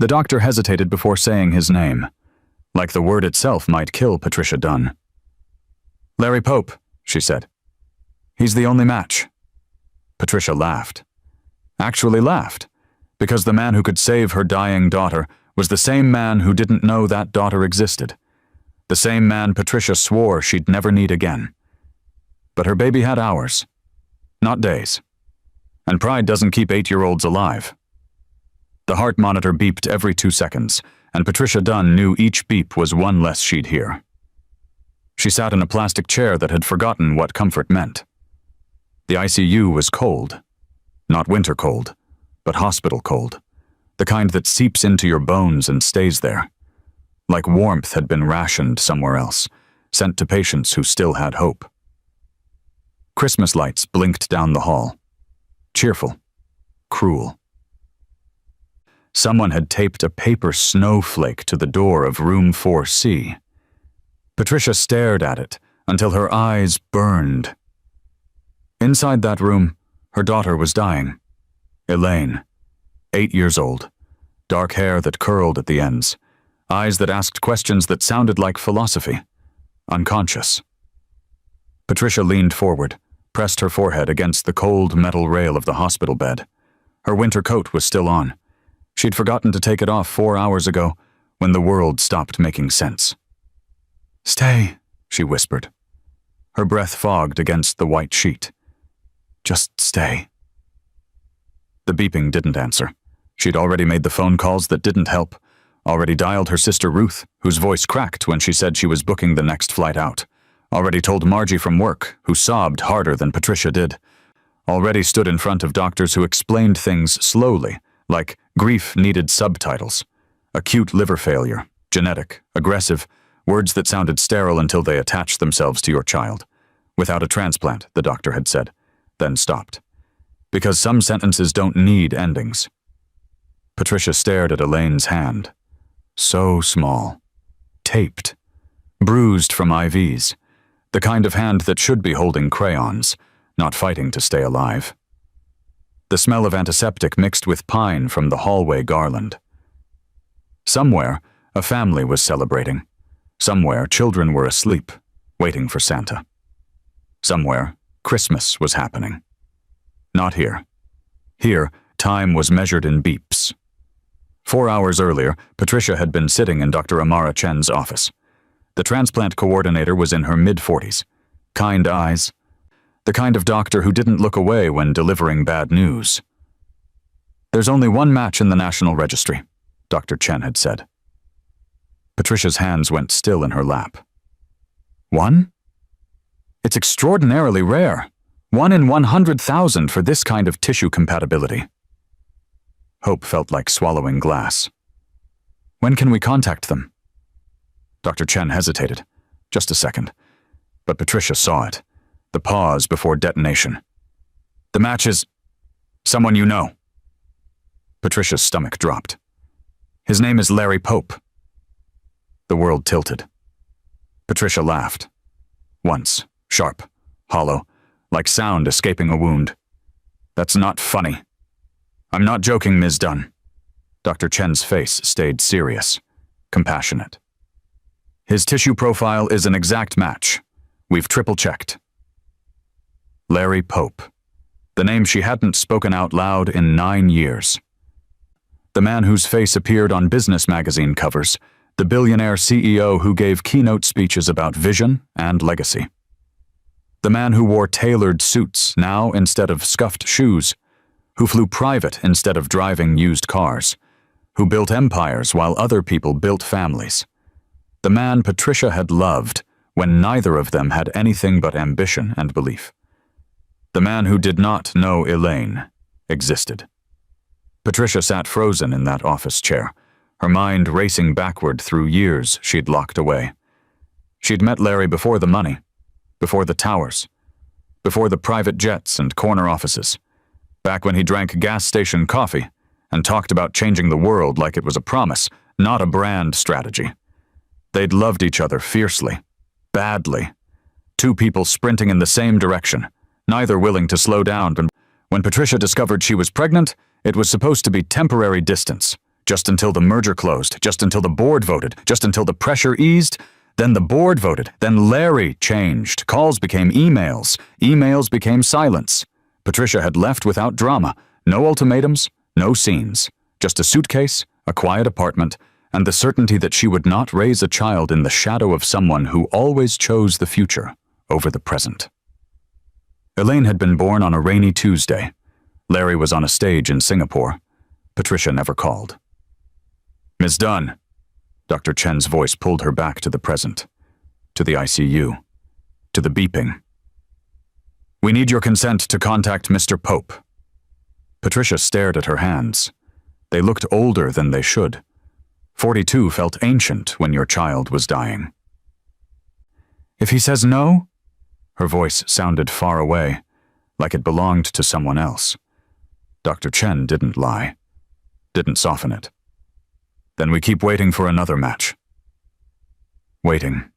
The doctor hesitated before saying his name, like the word itself might kill Patricia Dunn. "Larry Pope," she said. "He's the only match." Patricia laughed. Actually laughed, because the man who could save her dying daughter was the same man who didn't know that daughter existed. The same man Patricia swore she'd never need again. But her baby had hours, not days. And pride doesn't keep 8-year-olds alive. The heart monitor beeped every 2 seconds, and Patricia Dunn knew each beep was one less she'd hear. She sat in a plastic chair that had forgotten what comfort meant. The ICU was cold. Not winter cold, but hospital cold. The kind that seeps into your bones and stays there. Like warmth had been rationed somewhere else, sent to patients who still had hope. Christmas lights blinked down the hall. Cheerful. Cruel. Someone had taped a paper snowflake to the door of room 4C. Patricia stared at it until her eyes burned. Inside that room, her daughter was dying. Elaine, 8 years old, dark hair that curled at the ends, eyes that asked questions that sounded like philosophy, unconscious. Patricia leaned forward, pressed her forehead against the cold metal rail of the hospital bed. Her winter coat was still on. She'd forgotten to take it off 4 hours ago, when the world stopped making sense. "Stay," she whispered. Her breath fogged against the white sheet. "Just stay." The beeping didn't answer. She'd already made the phone calls that didn't help, already dialed her sister Ruth, whose voice cracked when she said she was booking the next flight out, already told Margie from work, who sobbed harder than Patricia did, already stood in front of doctors who explained things slowly, like grief needed subtitles, acute liver failure, genetic, aggressive, words that sounded sterile until they attached themselves to your child. Without a transplant, the doctor had said, then stopped. Because some sentences don't need endings. Patricia stared at Elaine's hand. So small. Taped. Bruised from IVs. The kind of hand that should be holding crayons, not fighting to stay alive. The smell of antiseptic mixed with pine from the hallway garland. Somewhere, a family was celebrating. Somewhere, children were asleep, waiting for Santa. Somewhere, Christmas was happening. Not here. Here, time was measured in beeps. 4 hours earlier, Patricia had been sitting in Dr. Amara Chen's office. The transplant coordinator was in her mid-40s. Kind eyes. The kind of doctor who didn't look away when delivering bad news. "There's only one match in the National Registry," Dr. Chen had said. Patricia's hands went still in her lap. "One? It's extraordinarily rare. 1 in 100,000 for this kind of tissue compatibility." Hope felt like swallowing glass. "When can we contact them?" Dr. Chen hesitated. Just a second. But Patricia saw it. The pause before detonation. "The match is someone you know." Patricia's stomach dropped. "His name is Larry Pope." The world tilted. Patricia laughed. Once, sharp, hollow, like sound escaping a wound. "That's not funny." "I'm not joking, Ms. Dunn." Dr. Chen's face stayed serious, compassionate. "His tissue profile is an exact match. We've triple-checked." Larry Pope. The name she hadn't spoken out loud in 9 years. The man whose face appeared on business magazine covers, the billionaire CEO who gave keynote speeches about vision and legacy. The man who wore tailored suits now instead of scuffed shoes, who flew private instead of driving used cars, who built empires while other people built families. The man Patricia had loved when neither of them had anything but ambition and belief. The man who did not know Elaine existed. Patricia sat frozen in that office chair, her mind racing backward through years she'd locked away. She'd met Larry before the money, before the towers, before the private jets and corner offices, back when he drank gas station coffee and talked about changing the world like it was a promise, not a brand strategy. They'd loved each other fiercely, badly. Two people sprinting in the same direction, neither willing to slow down. When Patricia discovered she was pregnant, it was supposed to be temporary distance, Just until the merger closed, just until the board voted, just until the pressure eased. Then the board voted, then Larry changed. Calls became emails. Emails became silence. Patricia had left without drama. No ultimatums, no scenes. Just a suitcase, a quiet apartment, and the certainty that she would not raise a child in the shadow of someone who always chose the future over the present. Elaine had been born on a rainy Tuesday. Larry was on a stage in Singapore. Patricia never called. "Ms. Dunn." Dr. Chen's voice pulled her back to the present, to the ICU, to the beeping. "We need your consent to contact Mr. Pope." Patricia stared at her hands. They looked older than they should. 42 felt ancient when your child was dying. "If he says no?" Her voice sounded far away, like it belonged to someone else. Dr. Chen didn't lie, didn't soften it. "Then we keep waiting for another match." Waiting.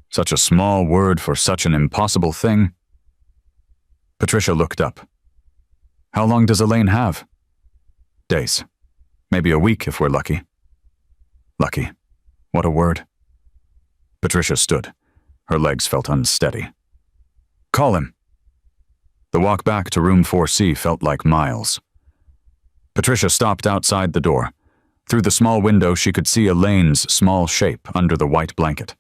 Such a small word for such an impossible thing. Patricia looked up. "How long does Elaine have?" "Days. Maybe a week if we're lucky." Lucky. What a word. Patricia stood. Her legs felt unsteady. "Call him." The walk back to room 4C felt like miles. Patricia stopped outside the door. Through the small window, she could see Elaine's small shape under the white blanket.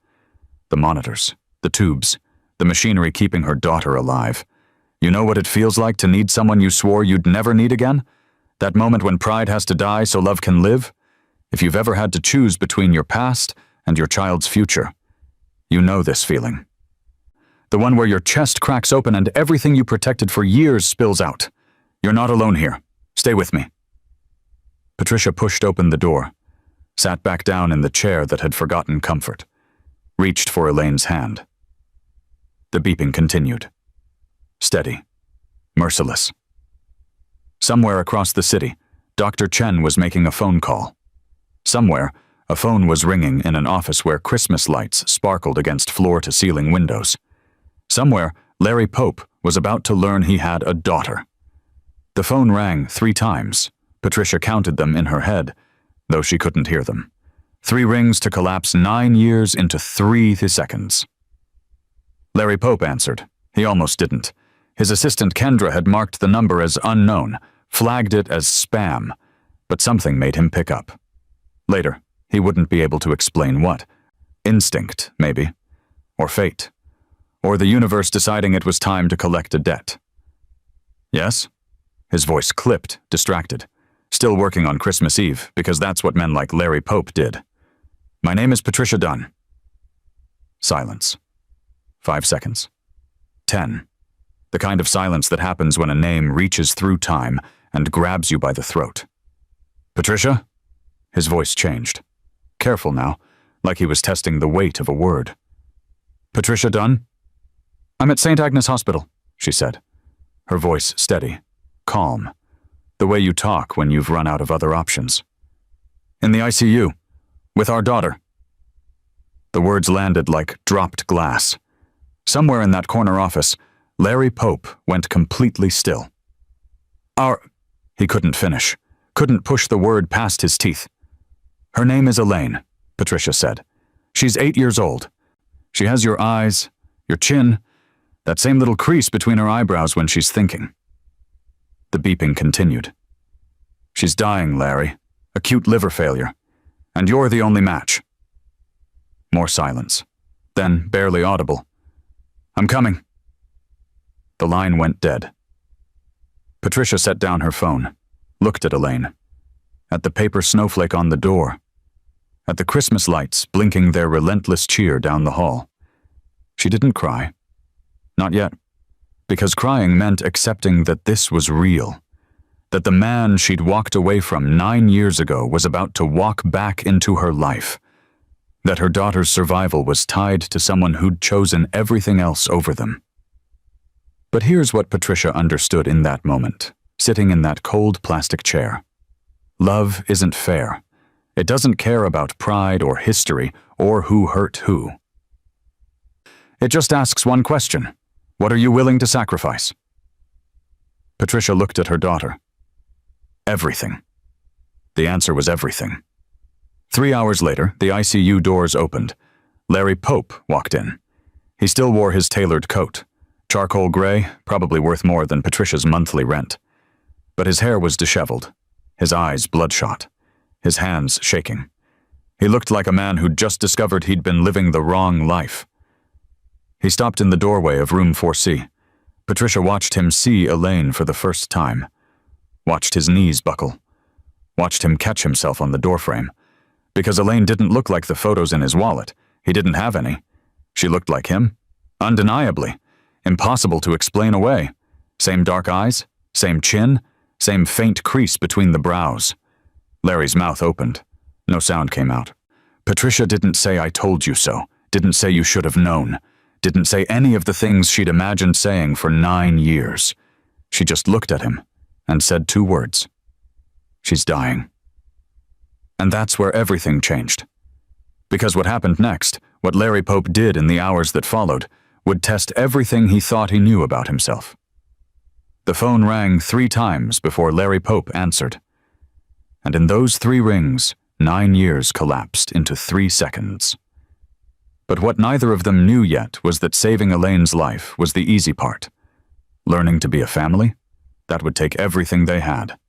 The monitors, the tubes, the machinery keeping her daughter alive. You know what it feels like to need someone you swore you'd never need again? That moment when pride has to die so love can live? If you've ever had to choose between your past and your child's future, you know this feeling. The one where your chest cracks open and everything you protected for years spills out. You're not alone here. Stay with me. Patricia pushed open the door, sat back down in the chair that had forgotten comfort, reached for Elaine's hand. The beeping continued. Steady. Merciless. Somewhere across the city, Dr. Chen was making a phone call. Somewhere, a phone was ringing in an office where Christmas lights sparkled against floor-to-ceiling windows. Somewhere, Larry Pope was about to learn he had a daughter. The phone rang 3 times. Patricia counted them in her head, though she couldn't hear them. 3 rings to collapse 9 years into 3 seconds. Larry Pope answered. He almost didn't. His assistant Kendra had marked the number as unknown, flagged it as spam, but something made him pick up. Later, he wouldn't be able to explain what. Instinct, maybe. Or fate. Or the universe deciding it was time to collect a debt. "Yes?" His voice clipped, distracted. Still working on Christmas Eve, because that's what men like Larry Pope did. "My name is Patricia Dunn." Silence. 5 seconds. 10. The kind of silence that happens when a name reaches through time and grabs you by the throat. "Patricia?" His voice changed. Careful now, like he was testing the weight of a word. "Patricia Dunn?" "I'm at St. Agnes Hospital," she said. Her voice steady, calm, the way you talk when you've run out of other options. "In the ICU, with our daughter." The words landed like dropped glass. Somewhere in that corner office, Larry Pope went completely still. He couldn't finish, couldn't push the word past his teeth. "Her name is Elaine," Patricia said. "She's 8 years old. She has your eyes, your chin, that same little crease between her eyebrows when she's thinking." The beeping continued. "She's dying, Larry. Acute liver failure. And you're the only match." More silence. Then, barely audible. "I'm coming." The line went dead. Patricia set down her phone, looked at Elaine, at the paper snowflake on the door, at the Christmas lights blinking their relentless cheer down the hall. She didn't cry. Not yet, because crying meant accepting that this was real, that the man she'd walked away from 9 years ago was about to walk back into her life, that her daughter's survival was tied to someone who'd chosen everything else over them. But here's what Patricia understood in that moment, sitting in that cold plastic chair. Love isn't fair. It doesn't care about pride or history or who hurt who. It just asks one question. What are you willing to sacrifice? Patricia looked at her daughter. Everything. The answer was everything. 3 hours later, the ICU doors opened. Larry Pope walked in. He still wore his tailored coat. Charcoal gray, probably worth more than Patricia's monthly rent. But his hair was disheveled, his eyes bloodshot, his hands shaking. He looked like a man who'd just discovered he'd been living the wrong life. He stopped in the doorway of room 4C. Patricia watched him see Elaine for the first time. Watched his knees buckle. Watched him catch himself on the doorframe. Because Elaine didn't look like the photos in his wallet. He didn't have any. She looked like him. Undeniably. Impossible to explain away. Same dark eyes, same chin, same faint crease between the brows. Larry's mouth opened. No sound came out. Patricia didn't say "I told you so," didn't say "you should have known," didn't say any of the things she'd imagined saying for 9 years. She just looked at him and said 2 words. "She's dying." And that's where everything changed. Because what happened next, what Larry Pope did in the hours that followed, would test everything he thought he knew about himself. The phone rang 3 times before Larry Pope answered. And in those 3 rings, 9 years collapsed into 3 seconds. But what neither of them knew yet was that saving Elaine's life was the easy part. Learning to be a family? That would take everything they had.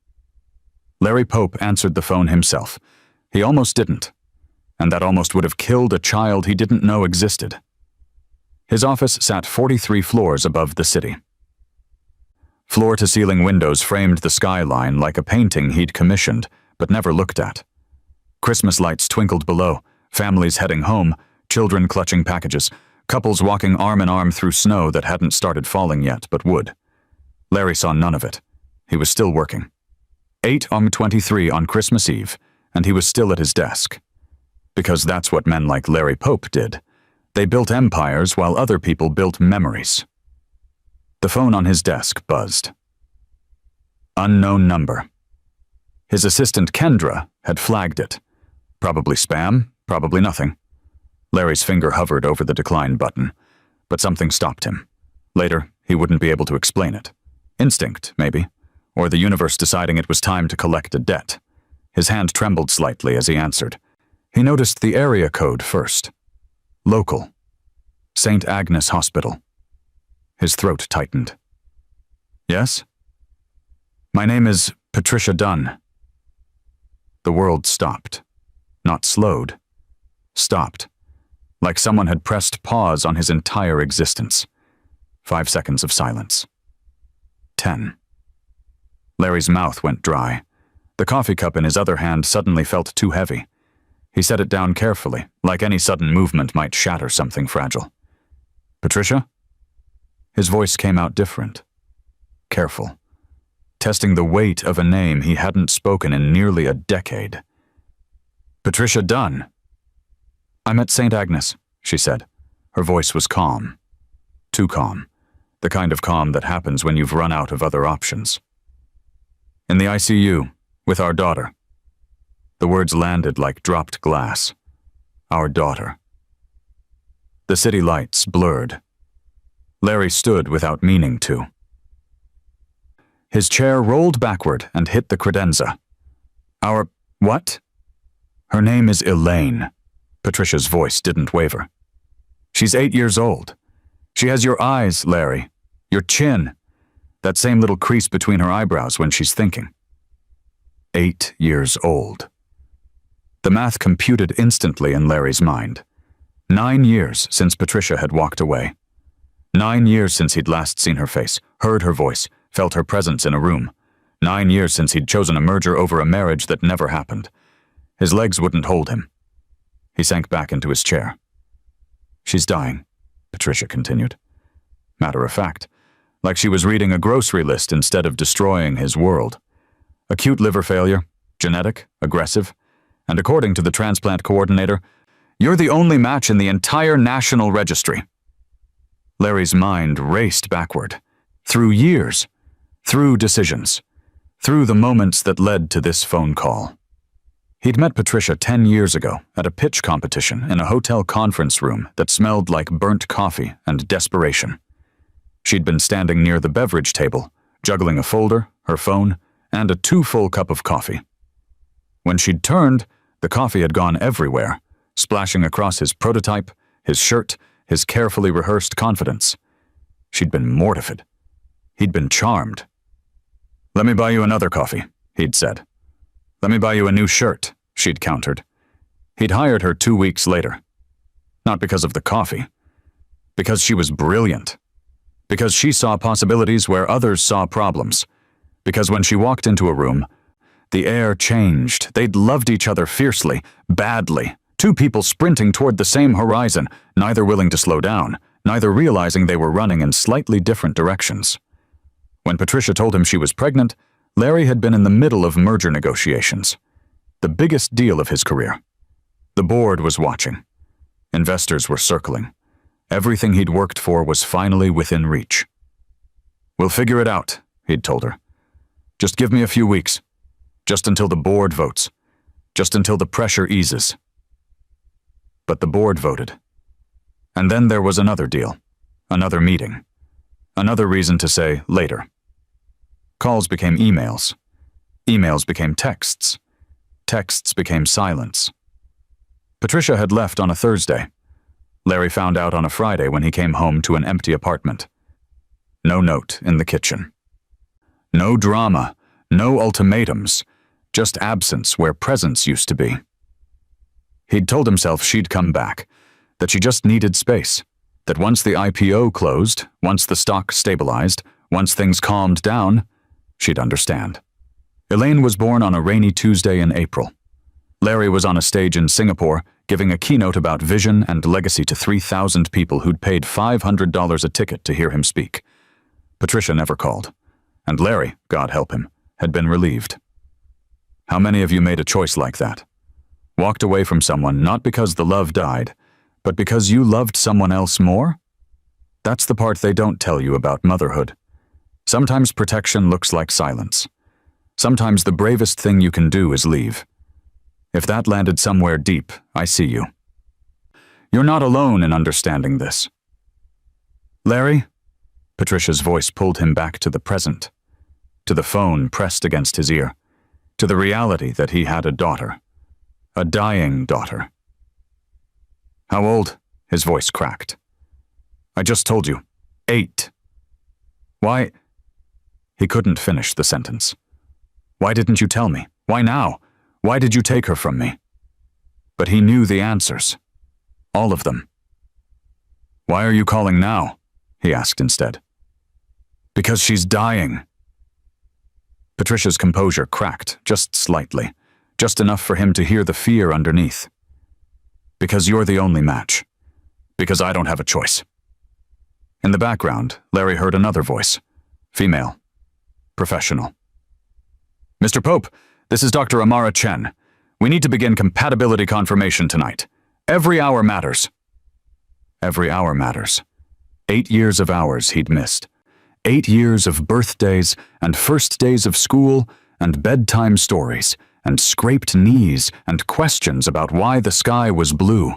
Larry Pope answered the phone himself. He almost didn't. And that almost would have killed a child he didn't know existed. His office sat 43 floors above the city. Floor-to-ceiling windows framed the skyline like a painting he'd commissioned, but never looked at. Christmas lights twinkled below, families heading home, children clutching packages, couples walking arm in arm through snow that hadn't started falling yet, but would. Larry saw none of it. He was still working. 8:23 on Christmas Eve, and he was still at his desk. Because that's what men like Larry Pope did. They built empires while other people built memories. The phone on his desk buzzed. Unknown number. His assistant Kendra had flagged it. Probably spam, probably nothing. Larry's finger hovered over the decline button, but something stopped him. Later, he wouldn't be able to explain it. Instinct, maybe, or the universe deciding it was time to collect a debt. His hand trembled slightly as he answered. He noticed the area code first. Local. St. Agnes Hospital. His throat tightened. Yes? My name is Patricia Dunn. The world stopped. Not slowed. Stopped. Like someone had pressed pause on his entire existence. 5 seconds of silence. 10. Larry's mouth went dry. The coffee cup in his other hand suddenly felt too heavy. He set it down carefully, like any sudden movement might shatter something fragile. Patricia? His voice came out different. Careful. Testing the weight of a name he hadn't spoken in nearly a decade. Patricia Dunn. I'm at St. Agnes, she said. Her voice was calm. Too calm. The kind of calm that happens when you've run out of other options. In the ICU, with our daughter. The words landed like dropped glass. Our daughter. The city lights blurred. Larry stood without meaning to. His chair rolled backward and hit the credenza. Our what? Her name is Elaine. Patricia's voice didn't waver. She's 8 years old. She has your eyes, Larry. Your chin. That same little crease between her eyebrows when she's thinking. 8 years old. The math computed instantly in Larry's mind. 9 years since Patricia had walked away. 9 years since he'd last seen her face, heard her voice, felt her presence in a room. 9 years since he'd chosen a merger over a marriage that never happened. His legs wouldn't hold him. He sank back into his chair. She's dying, Patricia continued. Matter of fact, like she was reading a grocery list instead of destroying his world. Acute liver failure, genetic, aggressive, and according to the transplant coordinator, you're the only match in the entire national registry. Larry's mind raced backward, through years, through decisions, through the moments that led to this phone call. He'd met Patricia 10 years ago at a pitch competition in a hotel conference room that smelled like burnt coffee and desperation. She'd been standing near the beverage table, juggling a folder, her phone, and a too full cup of coffee. When she'd turned, the coffee had gone everywhere, splashing across his prototype, his shirt, his carefully rehearsed confidence. She'd been mortified. He'd been charmed. "Let me buy you another coffee," he'd said. "Let me buy you a new shirt," she'd countered. He'd hired her 2 weeks later. Not because of the coffee. Because she was brilliant. Because she saw possibilities where others saw problems. Because when she walked into a room, the air changed. They'd loved each other fiercely, badly. Two people sprinting toward the same horizon, neither willing to slow down, neither realizing they were running in slightly different directions. When Patricia told him she was pregnant, Larry had been in the middle of merger negotiations. The biggest deal of his career. The board was watching. Investors were circling. Everything he'd worked for was finally within reach. "We'll figure it out," he'd told her. "Just give me a few weeks. Just until the board votes. Just until the pressure eases." But the board voted. And then there was another deal. Another meeting. Another reason to say later. Calls became emails. Emails became texts. Texts became silence. Patricia had left on a Thursday. Larry found out on a Friday when he came home to an empty apartment. No note in the kitchen. No drama, no ultimatums, just absence where presence used to be. He'd told himself she'd come back, that she just needed space, that once the IPO closed, once the stock stabilized, once things calmed down, she'd understand. Elaine was born on a rainy Tuesday in April. Larry was on a stage in Singapore, giving a keynote about vision and legacy to 3,000 people who'd paid $500 a ticket to hear him speak. Patricia never called. And Larry, God help him, had been relieved. How many of you made a choice like that? Walked away from someone not because the love died, but because you loved someone else more? That's the part they don't tell you about motherhood. Sometimes protection looks like silence. Sometimes the bravest thing you can do is leave. If that landed somewhere deep, I see you. You're not alone in understanding this. Larry? Patricia's voice pulled him back to the present, to the phone pressed against his ear, to the reality that he had a daughter, a dying daughter. How old? His voice cracked. I just told you. 8. Why? He couldn't finish the sentence. Why didn't you tell me? Why now? Why did you take her from me? But he knew the answers. All of them. Why are you calling now? He asked instead. Because she's dying. Patricia's composure cracked, just slightly, just enough for him to hear the fear underneath. Because you're the only match. Because I don't have a choice. In the background, Larry heard another voice. Female. Professional. Mr. Pope, this is Dr. Amara Chen. We need to begin compatibility confirmation tonight. Every hour matters. Every hour matters. 8 years of hours he'd missed. 8 years of birthdays and first days of school and bedtime stories and scraped knees and questions about why the sky was blue.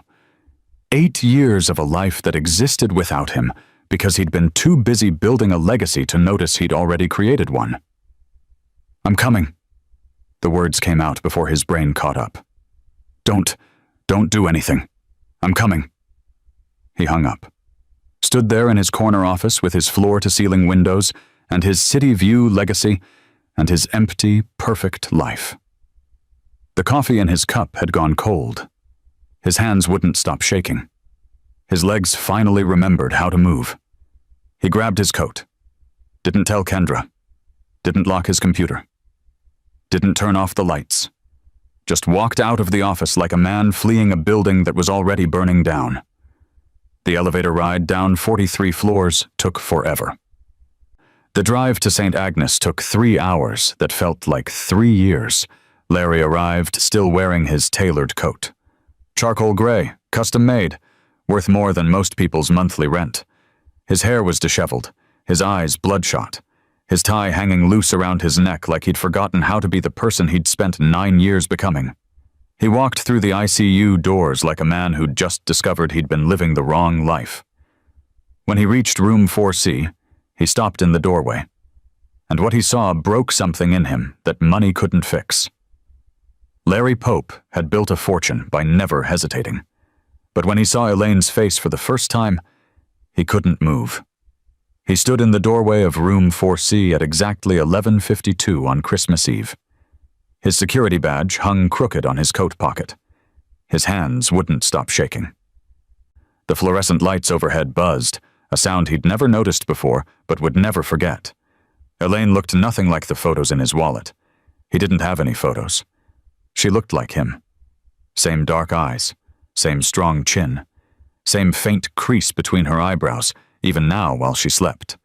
8 years of a life that existed without him because he'd been too busy building a legacy to notice he'd already created one. I'm coming. The words came out before his brain caught up. Don't do anything. I'm coming. He hung up. Stood there in his corner office with his floor-to-ceiling windows and his city view legacy and his empty, perfect life. The coffee in his cup had gone cold. His hands wouldn't stop shaking. His legs finally remembered how to move. He grabbed his coat. Didn't tell Kendra. Didn't lock his computer. Didn't turn off the lights. Just walked out of the office like a man fleeing a building that was already burning down. The elevator ride down 43 floors took forever. The drive to St. Agnes took 3 hours that felt like 3 years. Larry arrived still wearing his tailored coat. Charcoal gray, custom made, worth more than most people's monthly rent. His hair was disheveled, his eyes bloodshot, his tie hanging loose around his neck like he'd forgotten how to be the person he'd spent 9 years becoming. He walked through the ICU doors like a man who'd just discovered he'd been living the wrong life. When he reached room 4C, he stopped in the doorway, and what he saw broke something in him that money couldn't fix. Larry Pope had built a fortune by never hesitating. But when he saw Elaine's face for the first time, he couldn't move. He stood in the doorway of room 4C at exactly 11:52 on Christmas Eve. His security badge hung crooked on his coat pocket. His hands wouldn't stop shaking. The fluorescent lights overhead buzzed, a sound he'd never noticed before but would never forget. Elaine looked nothing like the photos in his wallet. He didn't have any photos. She looked like him. Same dark eyes, same strong chin, same faint crease between her eyebrows, even now while she slept.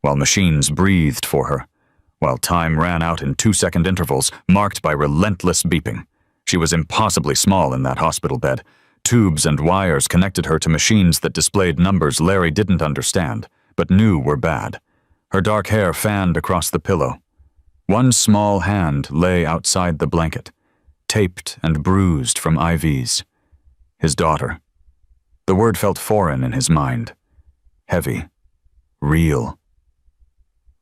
While machines breathed for her, while time ran out in 2-second intervals marked by relentless beeping. She was impossibly small in that hospital bed. Tubes and wires connected her to machines that displayed numbers Larry didn't understand, but knew were bad. Her dark hair fanned across the pillow. One small hand lay outside the blanket, taped and bruised from IVs. His daughter. The word felt foreign in his mind. Heavy. Real.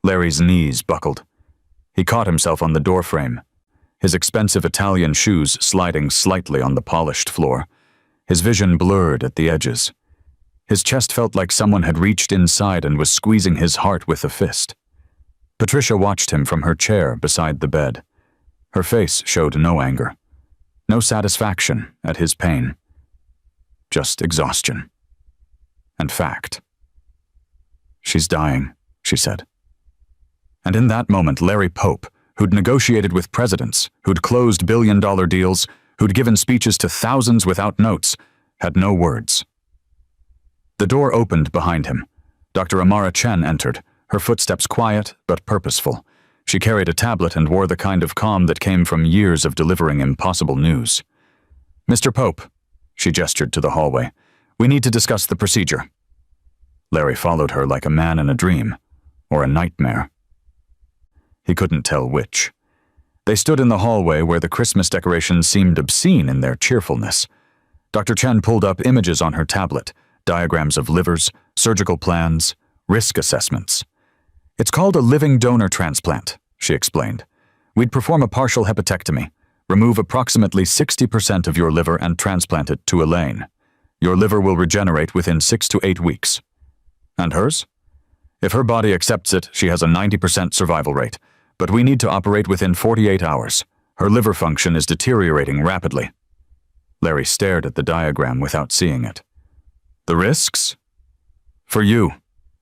Larry's knees buckled. He caught himself on the doorframe, his expensive Italian shoes sliding slightly on the polished floor. His vision blurred at the edges. His chest felt like someone had reached inside and was squeezing his heart with a fist. Patricia watched him from her chair beside the bed. Her face showed no anger, no satisfaction at his pain. Just exhaustion. And fact. "She's dying," she said. And in that moment, Larry Pope, who'd negotiated with presidents, who'd closed billion-dollar deals, who'd given speeches to thousands without notes, had no words. The door opened behind him. Dr. Amara Chen entered, her footsteps quiet but purposeful. She carried a tablet and wore the kind of calm that came from years of delivering impossible news. "Mr. Pope," she gestured to the hallway, "we need to discuss the procedure." Larry followed her like a man in a dream, or a nightmare. He couldn't tell which. They stood in the hallway where the Christmas decorations seemed obscene in their cheerfulness. Dr. Chen pulled up images on her tablet, diagrams of livers, surgical plans, risk assessments. "It's called a living donor transplant," she explained. "We'd perform a partial hepatectomy, remove approximately 60% of your liver and transplant it to Elaine. Your liver will regenerate within 6 to 8 weeks. And hers? If her body accepts it, she has a 90% survival rate, but we need to operate within 48 hours. Her liver function is deteriorating rapidly." Larry stared at the diagram without seeing it. "The risks? For you,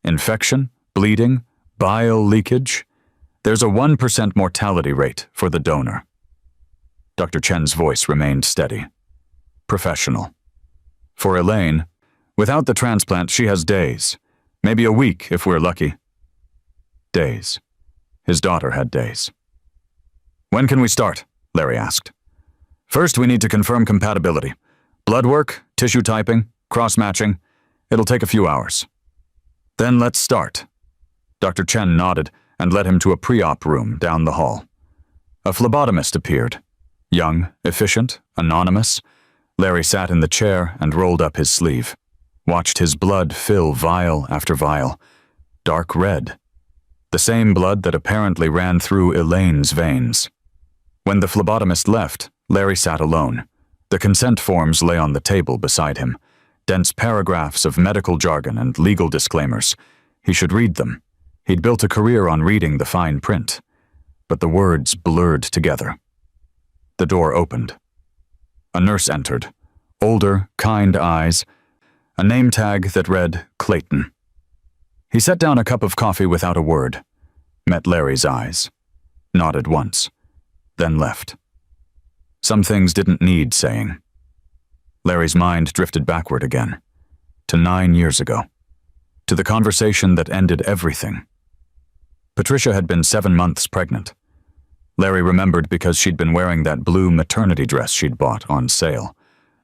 infection, bleeding, bile leakage. There's a 1% mortality rate for the donor." Dr. Chen's voice remained steady. Professional. "For Elaine, without the transplant, she has days. Maybe a week if we're lucky." Days. His daughter had days. "When can we start?" Larry asked. "First, we need to confirm compatibility. Blood work, tissue typing, cross-matching. It'll take a few hours." "Then let's start." Dr. Chen nodded and led him to a pre-op room down the hall. A phlebotomist appeared. Young, efficient, anonymous. Larry sat in the chair and rolled up his sleeve. Watched his blood fill vial after vial. Dark red. The same blood that apparently ran through Elaine's veins. When the phlebotomist left, Larry sat alone. The consent forms lay on the table beside him. Dense paragraphs of medical jargon and legal disclaimers. He should read them. He'd built a career on reading the fine print. But the words blurred together. The door opened. A nurse entered. Older, kind eyes. A name tag that read Clayton. He set down a cup of coffee without a word. Met Larry's eyes. Nodded once. Then left. Some things didn't need saying. Larry's mind drifted backward again. To 9 years ago. To the conversation that ended everything. Patricia had been 7 months pregnant. Larry remembered because she'd been wearing that blue maternity dress she'd bought on sale.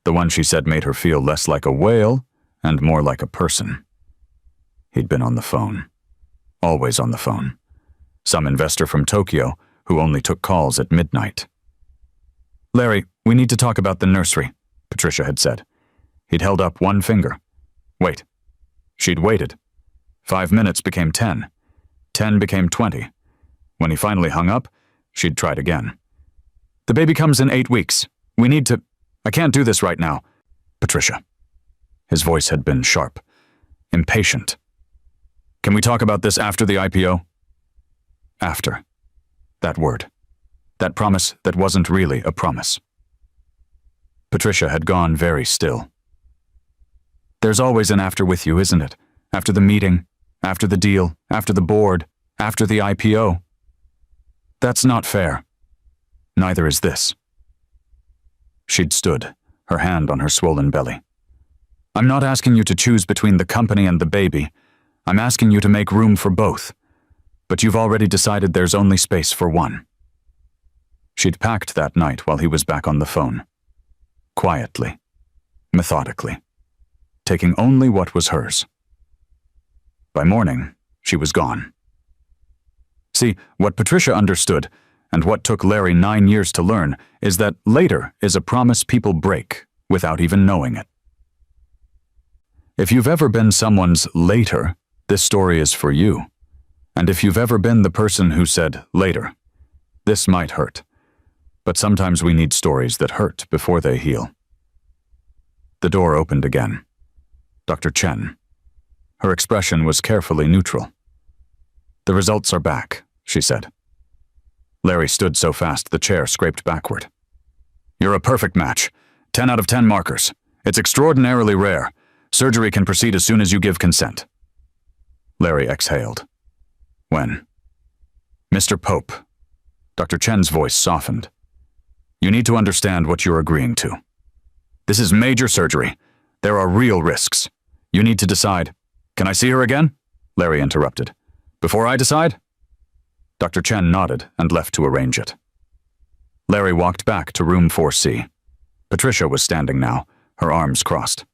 The one she said made her feel less like a whale and more like a person. He'd been on the phone. Always on the phone. Some investor from Tokyo who only took calls at midnight. "Larry, we need to talk about the nursery," Patricia had said. He'd held up one finger. "Wait." She'd waited. 5 minutes became 10. 10 became 20. When he finally hung up, she'd tried again. The baby comes in 8 weeks. We need to... I can't do this right now. Patricia. His voice had been sharp, impatient. Can we talk about this after the IPO? After. That word. That promise that wasn't really a promise. Patricia had gone very still. There's always an after with you, isn't it? After the meeting, after the deal, after the board, after the IPO. That's not fair. Neither is this. She'd stood, her hand on her swollen belly. I'm not asking you to choose between the company and the baby. I'm asking you to make room for both. But you've already decided there's only space for one. She'd packed that night while he was back on the phone. Quietly, methodically, taking only what was hers. By morning, she was gone. See, what Patricia understood, and what took Larry 9 years to learn, is that later is a promise people break without even knowing it. If you've ever been someone's later, this story is for you. And if you've ever been the person who said later, this might hurt. But sometimes we need stories that hurt before they heal. The door opened again. Dr. Chen. Her expression was carefully neutral. The results are back, she said. Larry stood so fast the chair scraped backward. You're a perfect match. 10 out of 10 markers. It's extraordinarily rare. Surgery can proceed as soon as you give consent. Larry exhaled. When? Mr. Pope. Dr. Chen's voice softened. You need to understand what you're agreeing to. This is major surgery. There are real risks. You need to decide. Can I see her again? Larry interrupted. Before I decide? Dr. Chen nodded and left to arrange it. Larry walked back to room 4C. Patricia was standing now, her arms crossed.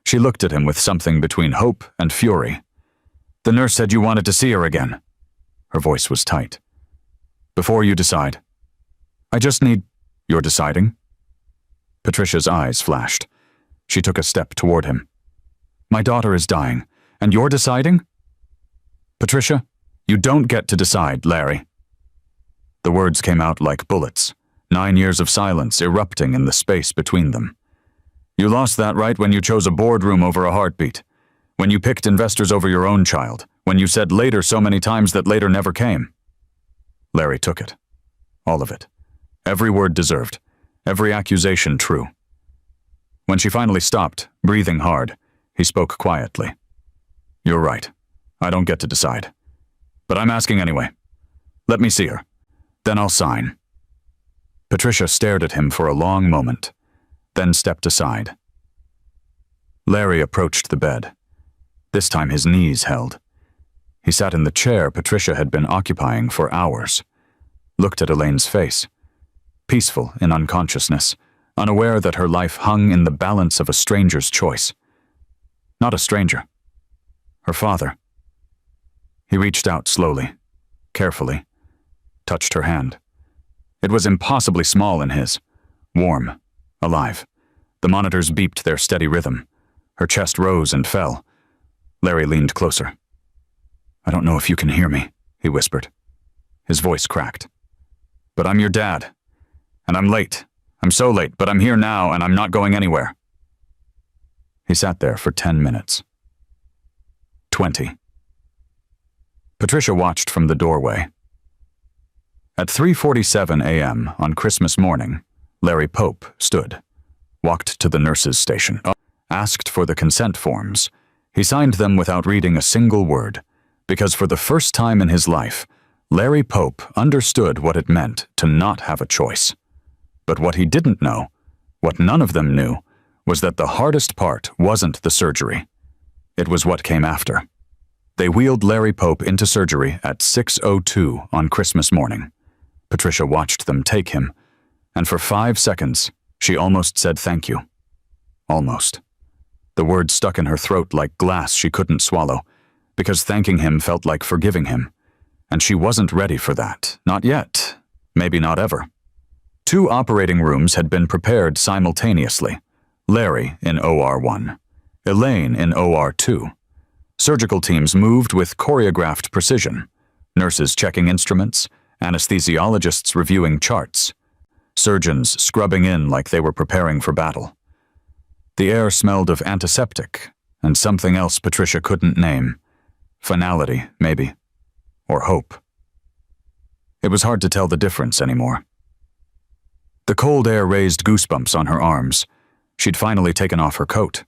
She looked at him with something between hope and fury. The nurse said you wanted to see her again. Her voice was tight. Before you decide. I just need... You're deciding? Patricia's eyes flashed. She took a step toward him. My daughter is dying, and you're deciding? Patricia, you don't get to decide, Larry. The words came out like bullets, 9 years of silence erupting in the space between them. You lost that right when you chose a boardroom over a heartbeat, when you picked investors over your own child, when you said later so many times that later never came. Larry took it. All of it. Every word deserved. Every accusation true. When she finally stopped, breathing hard, he spoke quietly. You're right. I don't get to decide. But I'm asking anyway. Let me see her. Then I'll sign. Patricia stared at him for a long moment, then stepped aside. Larry approached the bed. This time his knees held. He sat in the chair Patricia had been occupying for hours, looked at Elaine's face, peaceful in unconsciousness, unaware that her life hung in the balance of a stranger's choice. Not a stranger. Her father. He reached out slowly, carefully, touched her hand. It was impossibly small in his, warm, alive. The monitors beeped their steady rhythm. Her chest rose and fell. Larry leaned closer. I don't know if you can hear me, he whispered. His voice cracked. But I'm your dad. And I'm late. I'm so late, but I'm here now and I'm not going anywhere. He sat there for 10 minutes. 20. Patricia watched from the doorway. At 3:47 a.m. on Christmas morning, Larry Pope stood, walked to the nurse's station, asked for the consent forms. He signed them without reading a single word, because for the first time in his life, Larry Pope understood what it meant to not have a choice. But what he didn't know, what none of them knew, was that the hardest part wasn't the surgery. It was what came after. They wheeled Larry Pope into surgery at 6:02 on Christmas morning. Patricia watched them take him, and for 5 seconds, she almost said thank you. Almost. The words stuck in her throat like glass she couldn't swallow, because thanking him felt like forgiving him. And she wasn't ready for that. Not yet. Maybe not ever. 2 operating rooms had been prepared simultaneously. Larry in OR1, Elaine in OR2. Surgical teams moved with choreographed precision. Nurses checking instruments, anesthesiologists reviewing charts. surgeons scrubbing in like they were preparing for battle. The air smelled of antiseptic and something else Patricia couldn't name. Finality, maybe. Or hope. It was hard to tell the difference anymore. The cold air raised goosebumps on her arms. She'd finally taken off her coat.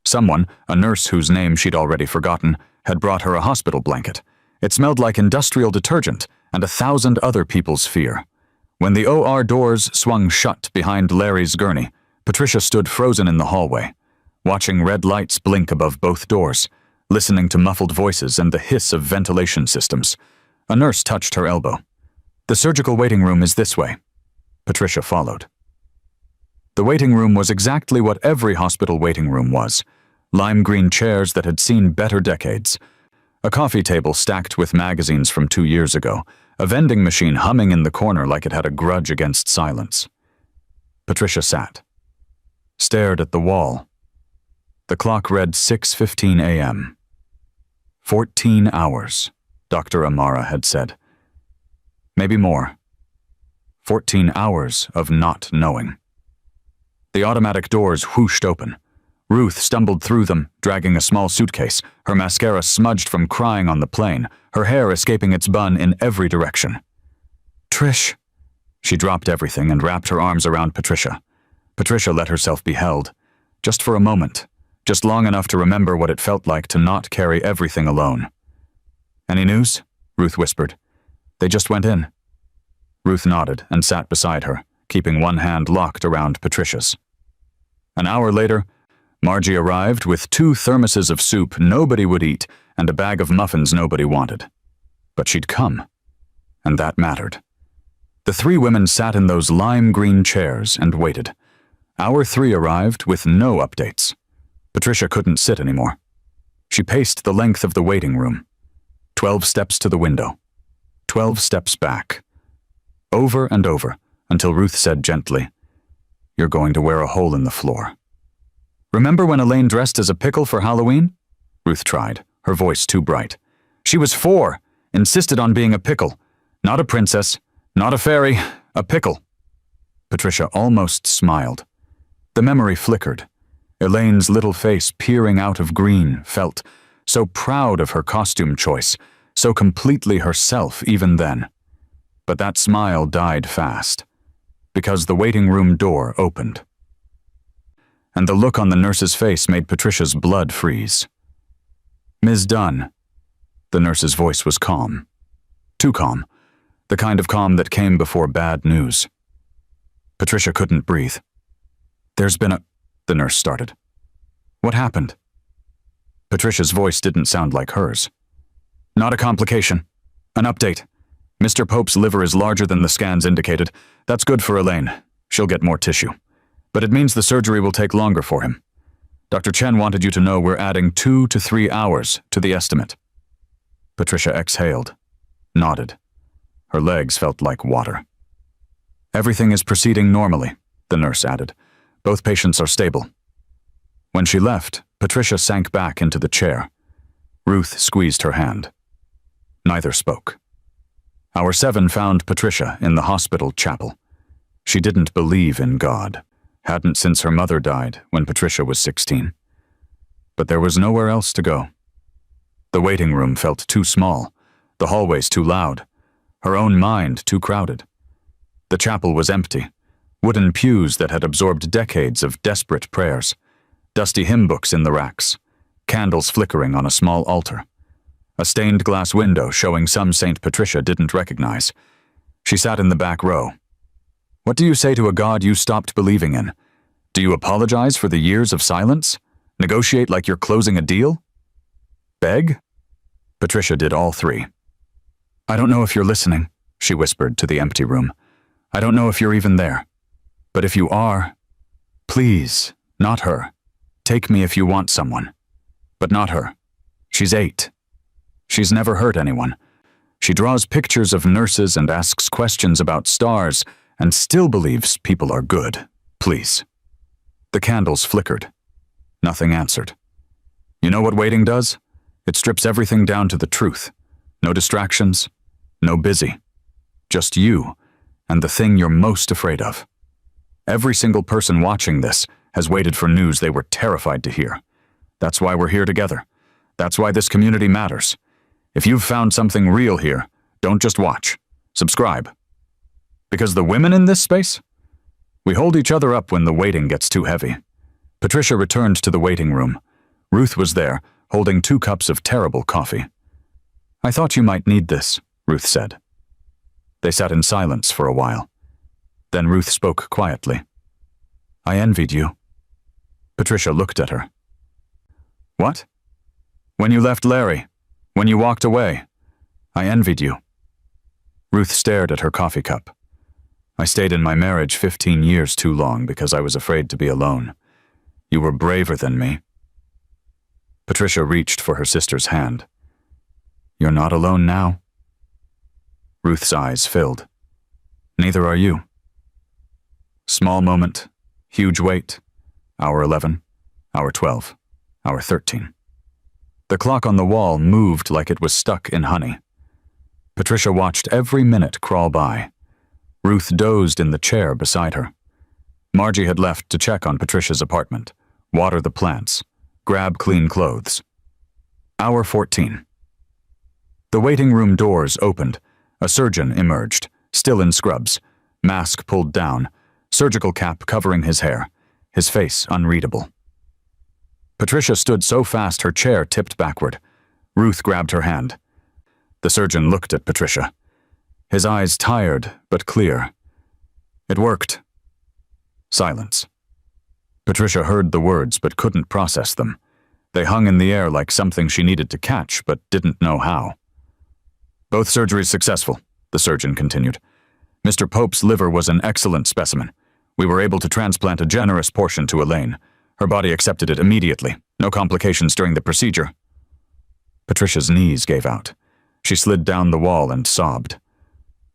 Someone, a nurse whose name she'd already forgotten, had brought her a hospital blanket. It smelled like industrial detergent and 1,000 other people's fear. When the OR doors swung shut behind Larry's gurney, Patricia stood frozen in the hallway, watching red lights blink above both doors, listening to muffled voices and the hiss of ventilation systems. A nurse touched her elbow. "The surgical waiting room is this way." Patricia followed. The waiting room was exactly what every hospital waiting room was. Lime green chairs that had seen better decades. A coffee table stacked with magazines from 2 years ago. A vending machine humming in the corner like it had a grudge against silence. Patricia sat. Stared at the wall. The clock read 6:15 a.m. 14 hours, Dr. Amara had said. Maybe more. 14 hours of not knowing. The automatic doors whooshed open. Ruth stumbled through them, dragging a small suitcase, her mascara smudged from crying on the plane, her hair escaping its bun in every direction. "Trish." She dropped everything and wrapped her arms around Patricia. Patricia let herself be held, just for a moment, just long enough to remember what it felt like to not carry everything alone. "Any news?" Ruth whispered. "They just went in." Ruth nodded and sat beside her, keeping one hand locked around Patricia's. An hour later, Margie arrived with 2 thermoses of soup nobody would eat and a bag of muffins nobody wanted. But she'd come, and that mattered. The 3 women sat in those lime green chairs and waited. Hour 3 arrived with no updates. Patricia couldn't sit anymore. She paced the length of the waiting room. 12 steps to the window. 12 steps back. Over and over, until Ruth said gently, "You're going to wear a hole in the floor." "Remember when Elaine dressed as a pickle for Halloween?" Ruth tried, her voice too bright. "She was 4, insisted on being a pickle. Not a princess, not a fairy, a pickle." Patricia almost smiled. The memory flickered. Elaine's little face peering out of green felt so proud of her costume choice, so completely herself even then. But that smile died fast, because the waiting room door opened. And the look on the nurse's face made Patricia's blood freeze. "Ms. Dunn." The nurse's voice was calm. Too calm. The kind of calm that came before bad news. Patricia couldn't breathe. "There's been a..." the nurse started. "What happened?" Patricia's voice didn't sound like hers. "Not a complication. An update. Mr. Pope's liver is larger than the scans indicated. That's good for Elaine. She'll get more tissue. But it means the surgery will take longer for him. Dr. Chen wanted you to know we're adding 2 to 3 hours to the estimate." Patricia exhaled, nodded. Her legs felt like water. "Everything is proceeding normally," the nurse added. "Both patients are stable." When she left, Patricia sank back into the chair. Ruth squeezed her hand. Neither spoke. Hour 7 found Patricia in the hospital chapel. She didn't believe in God. Hadn't since her mother died when Patricia was 16. But there was nowhere else to go. The waiting room felt too small, the hallways too loud, her own mind too crowded. The chapel was empty, wooden pews that had absorbed decades of desperate prayers, dusty hymn books in the racks, candles flickering on a small altar, a stained glass window showing some St. Patricia didn't recognize. She sat in the back row. What do you say to a God you stopped believing in? Do you apologize for the years of silence? Negotiate like you're closing a deal? Beg? Patricia did all 3. "I don't know if you're listening," she whispered to the empty room. "I don't know if you're even there. But if you are, please, not her. Take me if you want someone. But not her. She's 8. She's never hurt anyone. She draws pictures of nurses and asks questions about stars and still believes people are good. Please." The candles flickered. Nothing answered. You know what waiting does? It strips everything down to the truth. No distractions, no busy. Just you and the thing you're most afraid of. Every single person watching this has waited for news they were terrified to hear. That's why we're here together. That's why this community matters. If you've found something real here, don't just watch. Subscribe. Because the women in this space? We hold each other up when the waiting gets too heavy. Patricia returned to the waiting room. Ruth was there, holding 2 cups of terrible coffee. "I thought you might need this," Ruth said. They sat in silence for a while. Then Ruth spoke quietly. "I envied you." Patricia looked at her. "What?" "When you left Larry. When you walked away. I envied you." Ruth stared at her coffee cup. "I stayed in my marriage 15 years too long because I was afraid to be alone. You were braver than me." Patricia reached for her sister's hand. "You're not alone now?" Ruth's eyes filled. "Neither are you." Small moment, huge weight. Hour 11, hour 12, hour 13. The clock on the wall moved like it was stuck in honey. Patricia watched every minute crawl by. Ruth dozed in the chair beside her. Margie had left to check on Patricia's apartment, water the plants, grab clean clothes. Hour 14. The waiting room doors opened. A surgeon emerged, still in scrubs, mask pulled down, surgical cap covering his hair, his face unreadable. Patricia stood so fast her chair tipped backward. Ruth grabbed her hand. The surgeon looked at Patricia. His eyes tired but clear. "It worked." Silence. Patricia heard the words but couldn't process them. They hung in the air like something she needed to catch but didn't know how. "Both surgeries successful," the surgeon continued. "Mr. Pope's liver was an excellent specimen. We were able to transplant a generous portion to Elaine. Her body accepted it immediately. No complications during the procedure." Patricia's knees gave out. She slid down the wall and sobbed.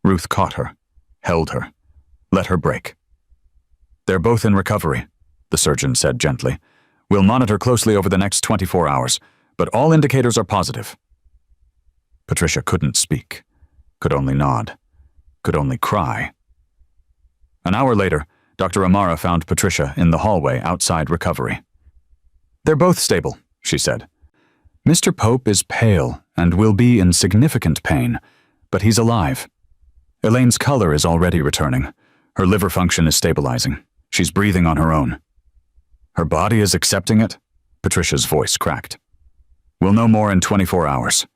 Ruth caught her, held her, let her break. "They're both in recovery," the surgeon said gently. "We'll monitor closely over the next 24 hours, but all indicators are positive." Patricia couldn't speak, could only nod, could only cry. An hour later, Dr. Amara found Patricia in the hallway outside recovery. "They're both stable," she said. "Mr. Pope is pale and will be in significant pain, but he's alive. Elaine's color is already returning. Her liver function is stabilizing. She's breathing on her own." "Her body is accepting it?" Patricia's voice cracked. "We'll know more in 24 hours.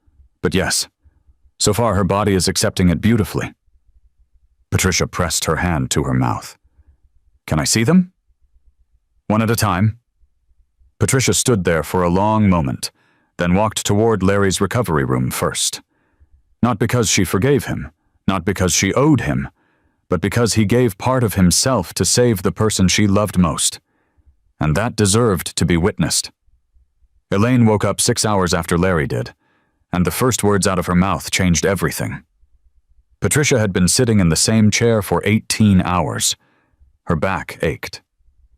But yes, so far her body is accepting it beautifully." Patricia pressed her hand to her mouth. "Can I see them?" "One at a time." Patricia stood there for a long moment, then walked toward Larry's recovery room first. Not because she forgave him, not because she owed him, but because he gave part of himself to save the person she loved most. And that deserved to be witnessed. Elaine woke up 6 hours after Larry did, and the first words out of her mouth changed everything. Patricia had been sitting in the same chair for 18 hours. Her back ached.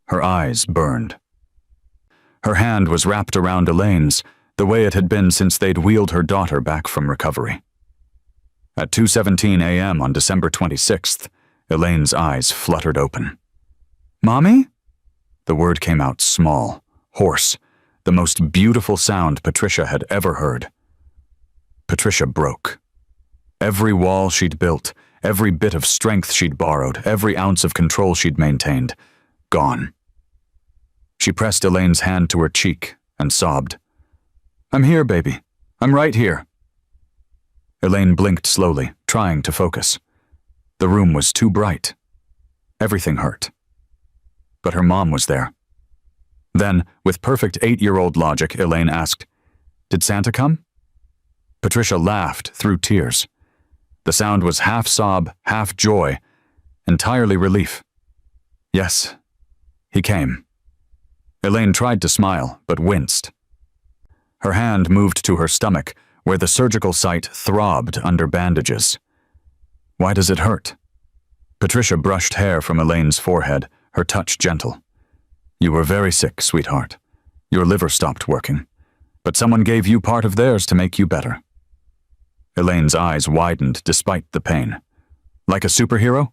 Her eyes burned. Her hand was wrapped around Elaine's, the way it had been since they'd wheeled her daughter back from recovery. At 2:17 a.m. on December 26th, Elaine's eyes fluttered open. "Mommy?" The word came out small, hoarse, the most beautiful sound Patricia had ever heard. Patricia broke. Every wall she'd built, every bit of strength she'd borrowed, every ounce of control she'd maintained, gone. She pressed Elaine's hand to her cheek and sobbed. "I'm here, baby. I'm right here." Elaine blinked slowly, trying to focus. The room was too bright. Everything hurt. But her mom was there. Then, with perfect 8-year-old logic, Elaine asked, "Did Santa come?" Patricia laughed through tears. The sound was half sob, half joy, entirely relief. "Yes, he came." Elaine tried to smile, but winced. Her hand moved to her stomach, where the surgical site throbbed under bandages. "Why does it hurt?" Patricia brushed hair from Elaine's forehead, her touch gentle. "You were very sick, sweetheart. Your liver stopped working, but someone gave you part of theirs to make you better." Elaine's eyes widened despite the pain. "Like a superhero?"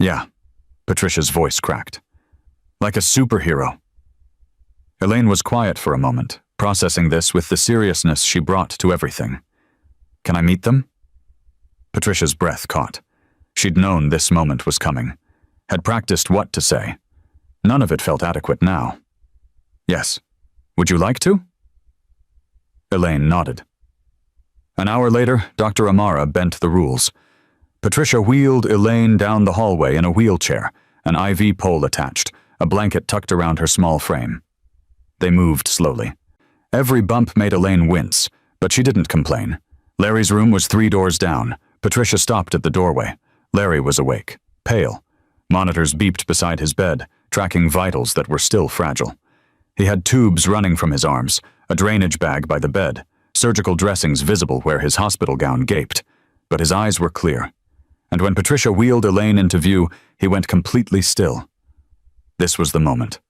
Yeah, Patricia's voice cracked. Like a superhero. Elaine was quiet for a moment, processing this with the seriousness she brought to everything. Can I meet them? Patricia's breath caught. She'd known this moment was coming, had practiced what to say. None of it felt adequate now. Yes. Would you like to? Elaine nodded. An hour later, Dr. Amara bent the rules. Patricia wheeled Elaine down the hallway in a wheelchair, an IV pole attached, a blanket tucked around her small frame. They moved slowly. Every bump made Elaine wince, but she didn't complain. Larry's room was 3 doors down. Patricia stopped at the doorway. Larry was awake, pale. Monitors beeped beside his bed, tracking vitals that were still fragile. He had tubes running from his arms, a drainage bag by the bed, surgical dressings visible where his hospital gown gaped. But his eyes were clear. And when Patricia wheeled Elaine into view, he went completely still. This was the moment.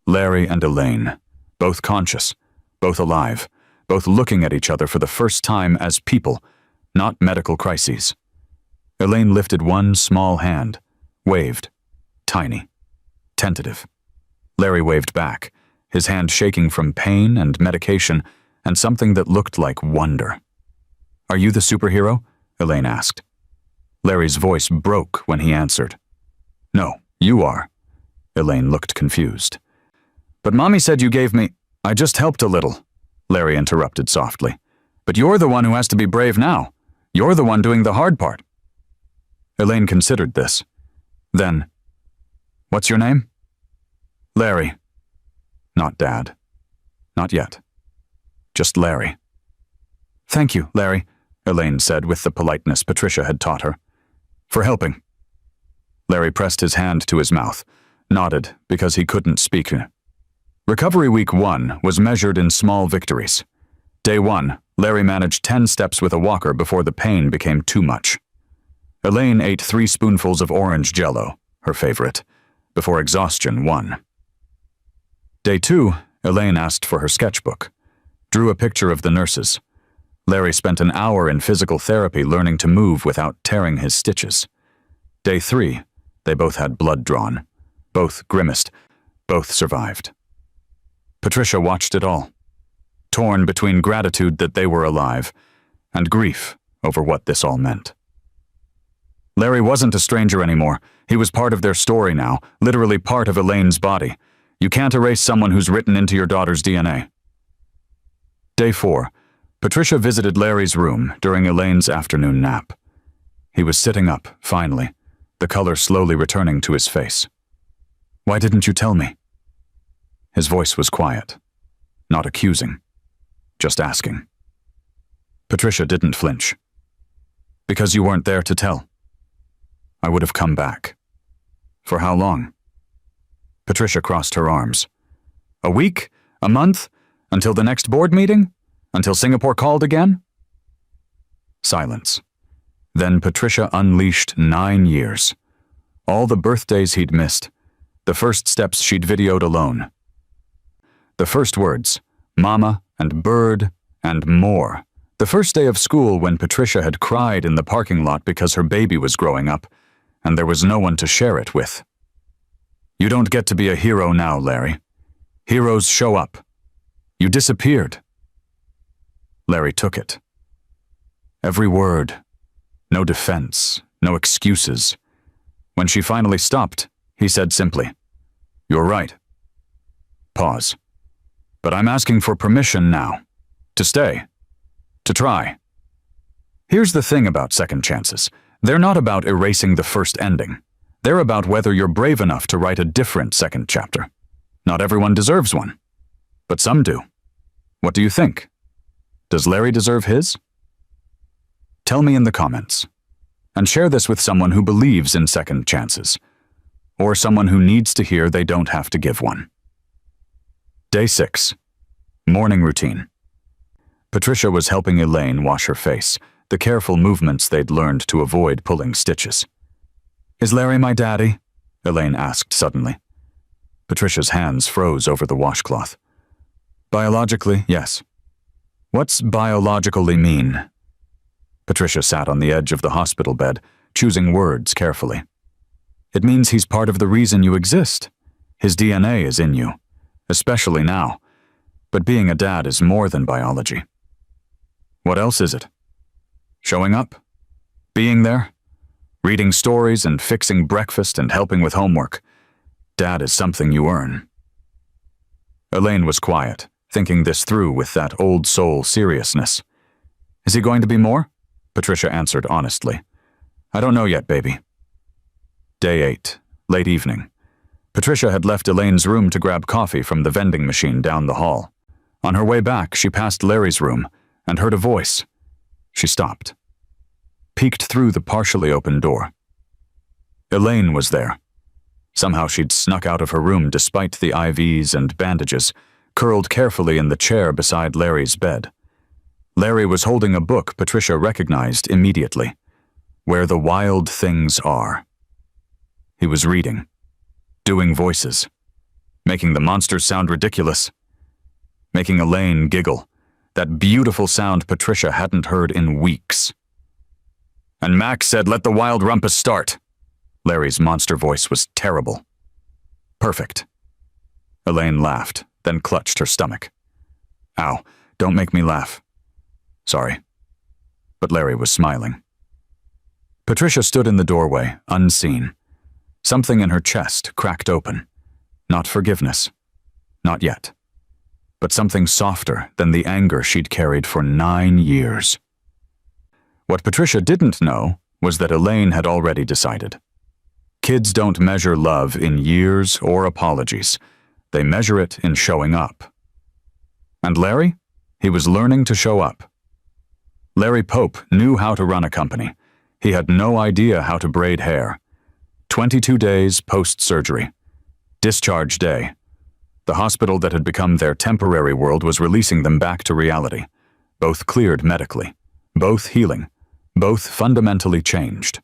Larry and Elaine, both conscious, both alive, both looking at each other for the first time as people, not medical crises. Elaine lifted one small hand, waved, tiny, tentative. Larry waved back, his hand shaking from pain and medication and something that looked like wonder. Are you the superhero? Elaine asked. Larry's voice broke when he answered. No, you are. Elaine looked confused. But Mommy said you gave me— I just helped a little, Larry interrupted softly. But you're the one who has to be brave now. You're the one doing the hard part. Elaine considered this. Then, what's your name? Larry. Not Dad. Not yet. Just Larry. Thank you, Larry, Elaine said with the politeness Patricia had taught her. For helping. Larry pressed his hand to his mouth, nodded because he couldn't speak. Recovery Week 1 was measured in small victories. Day 1, Larry managed 10 steps with a walker before the pain became too much. Elaine ate 3 spoonfuls of orange jello, her favorite, before exhaustion won. Day 2, Elaine asked for her sketchbook, drew a picture of the nurses. Larry spent an hour in physical therapy learning to move without tearing his stitches. Day 3, they both had blood drawn. Both grimaced. Both survived. Patricia watched it all, torn between gratitude that they were alive and grief over what this all meant. Larry wasn't a stranger anymore. He was part of their story now, literally part of Elaine's body. You can't erase someone who's written into your daughter's DNA. Day 4, Patricia visited Larry's room during Elaine's afternoon nap. He was sitting up, finally, the color slowly returning to his face. Why didn't you tell me? His voice was quiet, not accusing, just asking. Patricia didn't flinch. Because you weren't there to tell. I would have come back. For how long? Patricia crossed her arms. A week? A month? Until the next board meeting? Until Singapore called again? Silence. Then Patricia unleashed 9 years. All the birthdays he'd missed. The first steps she'd videoed alone. The first words, Mama and Bird and more. The first day of school when Patricia had cried in the parking lot because her baby was growing up, and there was no one to share it with. You don't get to be a hero now, Larry. Heroes show up. You disappeared. Larry took it. Every word. No defense, no excuses. When she finally stopped, he said simply, You're right. Pause. But I'm asking for permission now. To stay. To try. Here's the thing about second chances. They're not about erasing the first ending. They're about whether you're brave enough to write a different second chapter. Not everyone deserves one. But some do. What do you think? Does Larry deserve his? Tell me in the comments. And share this with someone who believes in second chances. Or someone who needs to hear they don't have to give one. Day 6. Morning routine. Patricia was helping Elaine wash her face, the careful movements they'd learned to avoid pulling stitches. Is Larry my daddy? Elaine asked suddenly. Patricia's hands froze over the washcloth. Biologically, yes. What's biologically mean? Patricia sat on the edge of the hospital bed, choosing words carefully. It means he's part of the reason you exist. His DNA is in you, especially now. But being a dad is more than biology. What else is it? Showing up? Being there? Reading stories and fixing breakfast and helping with homework. Dad is something you earn. Elaine was quiet, thinking this through with that old soul seriousness. Is he going to be more? Patricia answered honestly. I don't know yet, baby. Day 8, late evening. Patricia had left Elaine's room to grab coffee from the vending machine down the hall. On her way back, she passed Larry's room and heard a voice. She stopped, peeked through the partially open door. Elaine was there. Somehow she'd snuck out of her room despite the IVs and bandages, curled carefully in the chair beside Larry's bed. Larry was holding a book Patricia recognized immediately, Where the Wild Things Are. He was reading, doing voices, making the monsters sound ridiculous, making Elaine giggle, that beautiful sound Patricia hadn't heard in weeks. And Max said, "Let the wild rumpus start." Larry's monster voice was terrible. Perfect. Elaine laughed, then clutched her stomach. Ow, don't make me laugh. Sorry. But Larry was smiling. Patricia stood in the doorway, unseen. Something in her chest cracked open. Not forgiveness. Not yet. But something softer than the anger she'd carried for 9 years. What Patricia didn't know was that Elaine had already decided. Kids don't measure love in years or apologies. They measure it in showing up. And Larry? He was learning to show up. Larry Pope knew how to run a company. He had no idea how to braid hair. 22 days post-surgery. Discharge day. The hospital that had become their temporary world was releasing them back to reality. Both cleared medically. Both healing. Both fundamentally changed.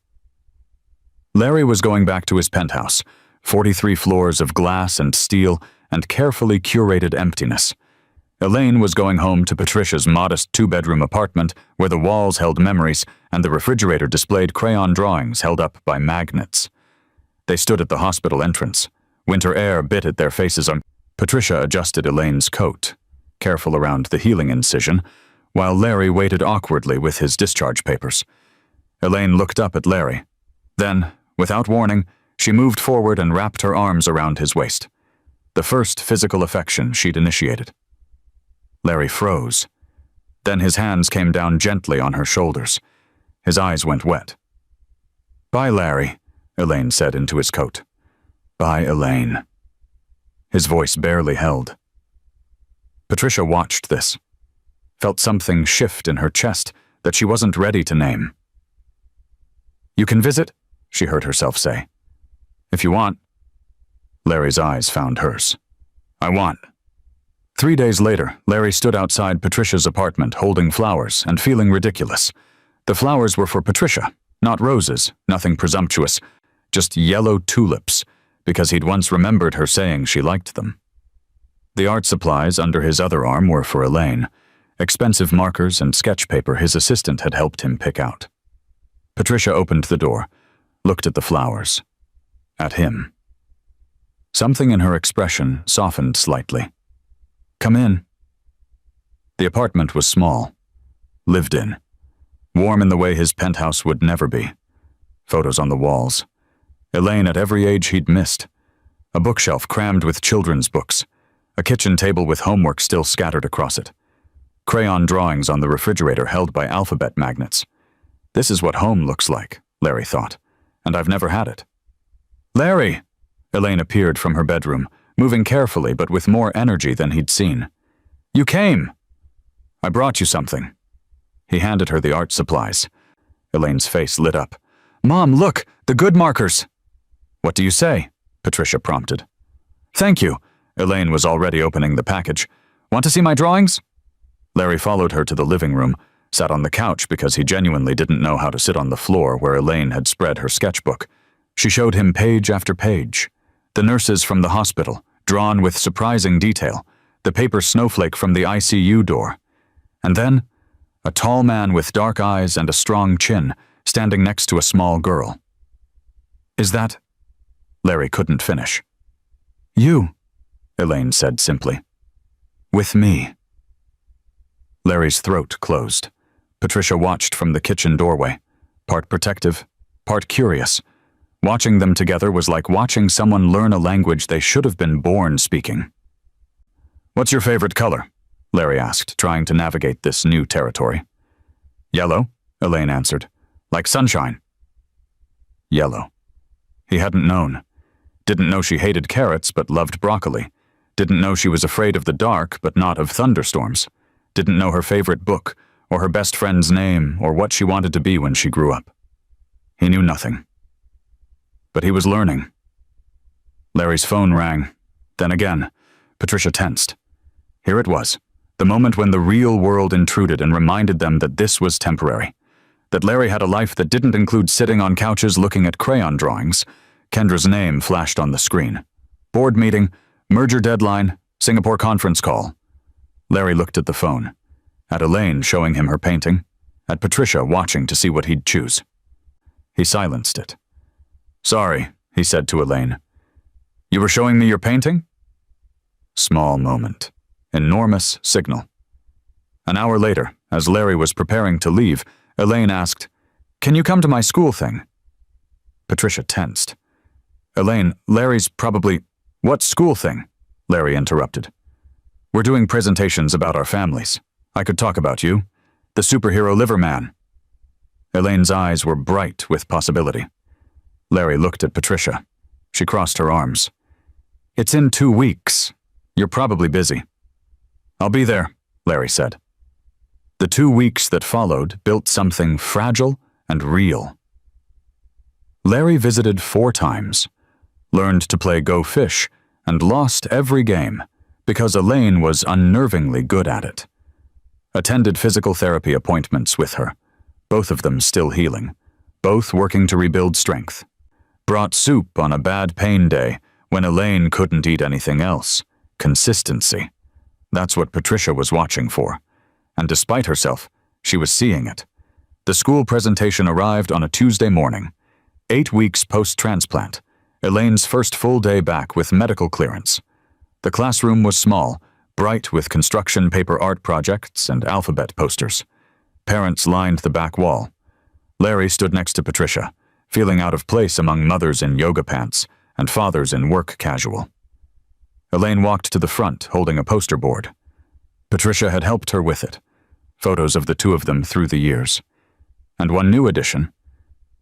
Larry was going back to his penthouse, 43 floors of glass and steel and carefully curated emptiness. Elaine was going home to Patricia's modest 2-bedroom apartment where the walls held memories and the refrigerator displayed crayon drawings held up by magnets. They stood at the hospital entrance. Winter air bit at their faces. Patricia adjusted Elaine's coat, careful around the healing incision, while Larry waited awkwardly with his discharge papers. Elaine looked up at Larry. Then, without warning, she moved forward and wrapped her arms around his waist. The first physical affection she'd initiated. Larry froze. Then his hands came down gently on her shoulders. His eyes went wet. "Bye, Larry," Elaine said into his coat. "Bye, Elaine." His voice barely held. Patricia watched this, felt something shift in her chest that she wasn't ready to name. "You can visit," she heard herself say. "If you want." Larry's eyes found hers. "I want." 3 days later, Larry stood outside Patricia's apartment holding flowers and feeling ridiculous. The flowers were for Patricia, not roses, nothing presumptuous, just yellow tulips, because he'd once remembered her saying she liked them. The art supplies under his other arm were for Elaine, expensive markers and sketch paper his assistant had helped him pick out. Patricia opened the door, looked at the flowers, at him. Something in her expression softened slightly. "Come in." The apartment was small, lived in, warm in the way his penthouse would never be. Photos on the walls. Elaine at every age he'd missed. A bookshelf crammed with children's books. A kitchen table with homework still scattered across it. Crayon drawings on the refrigerator held by alphabet magnets. This is what home looks like, Larry thought, and I've never had it. "Larry!" Elaine appeared from her bedroom, moving carefully but with more energy than he'd seen. "You came!" "I brought you something." He handed her the art supplies. Elaine's face lit up. "Mom, look! The good markers!" "What do you say?" Patricia prompted. "Thank you." Elaine was already opening the package. "Want to see my drawings?" Larry followed her to the living room, sat on the couch because he genuinely didn't know how to sit on the floor where Elaine had spread her sketchbook. She showed him page after page. The nurses from the hospital, drawn with surprising detail, the paper snowflake from the ICU door. And then, a tall man with dark eyes and a strong chin, standing next to a small girl. "Is that..." Larry couldn't finish. You, Elaine said simply. With me. Larry's throat closed. Patricia watched from the kitchen doorway, part protective, part curious. Watching them together was like watching someone learn a language they should have been born speaking. What's your favorite color? Larry asked, trying to navigate this new territory. Yellow, Elaine answered. Like sunshine. Yellow. He hadn't known. Didn't know she hated carrots but loved broccoli. Didn't know she was afraid of the dark but not of thunderstorms. Didn't know her favorite book, or her best friend's name, or what she wanted to be when she grew up. He knew nothing. But he was learning. Larry's phone rang. Then again, Patricia tensed. Here it was, the moment when the real world intruded and reminded them that this was temporary. That Larry had a life that didn't include sitting on couches looking at crayon drawings. Kendra's name flashed on the screen. Board meeting, merger deadline, Singapore conference call. Larry looked at the phone. At Elaine showing him her painting. At Patricia watching to see what he'd choose. He silenced it. Sorry, he said to Elaine. You were showing me your painting? Small moment. Enormous signal. An hour later, as Larry was preparing to leave, Elaine asked, Can you come to my school thing? Patricia tensed. Elaine, Larry's probably... What school thing? Larry interrupted. We're doing presentations about our families. I could talk about you. The superhero liver man. Elaine's eyes were bright with possibility. Larry looked at Patricia. She crossed her arms. It's in 2 weeks. You're probably busy. I'll be there, Larry said. The 2 weeks that followed built something fragile and real. Larry visited 4 times, learned to play Go Fish, and lost every game because Elaine was unnervingly good at it. Attended physical therapy appointments with her, both of them still healing, both working to rebuild strength. Brought soup on a bad pain day when Elaine couldn't eat anything else. Consistency. That's what Patricia was watching for. And despite herself, she was seeing it. The school presentation arrived on a Tuesday morning. 8 weeks post-transplant. Elaine's first full day back with medical clearance. The classroom was small, bright with construction paper art projects and alphabet posters. Parents lined the back wall. Larry stood next to Patricia, feeling out of place among mothers in yoga pants and fathers in work casual. Elaine walked to the front, holding a poster board. Patricia had helped her with it. Photos of the 2 of them through the years. And one new addition.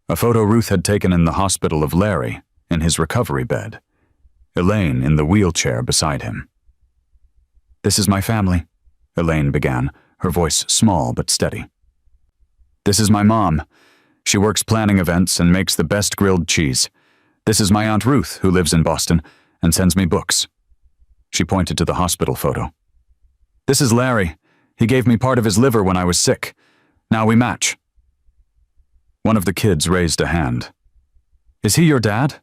A photo Ruth had taken in the hospital of Larry, in his recovery bed. Elaine in the wheelchair beside him. This is my family, Elaine began, her voice small but steady. This is my mom. She works planning events and makes the best grilled cheese. This is my Aunt Ruth, who lives in Boston and sends me books. She pointed to the hospital photo. This is Larry. He gave me part of his liver when I was sick. Now we match. One of the kids raised a hand. Is he your dad?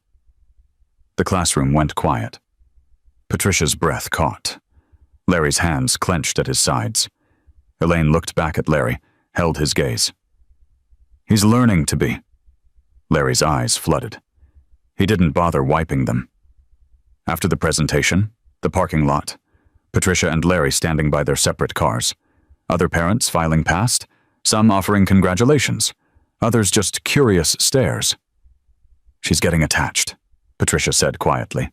The classroom went quiet. Patricia's breath caught. Larry's hands clenched at his sides. Elaine looked back at Larry, held his gaze. He's learning to be. Larry's eyes flooded. He didn't bother wiping them. After the presentation, the parking lot, Patricia and Larry standing by their separate cars, other parents filing past, some offering congratulations, others just curious stares. She's getting attached, Patricia said quietly.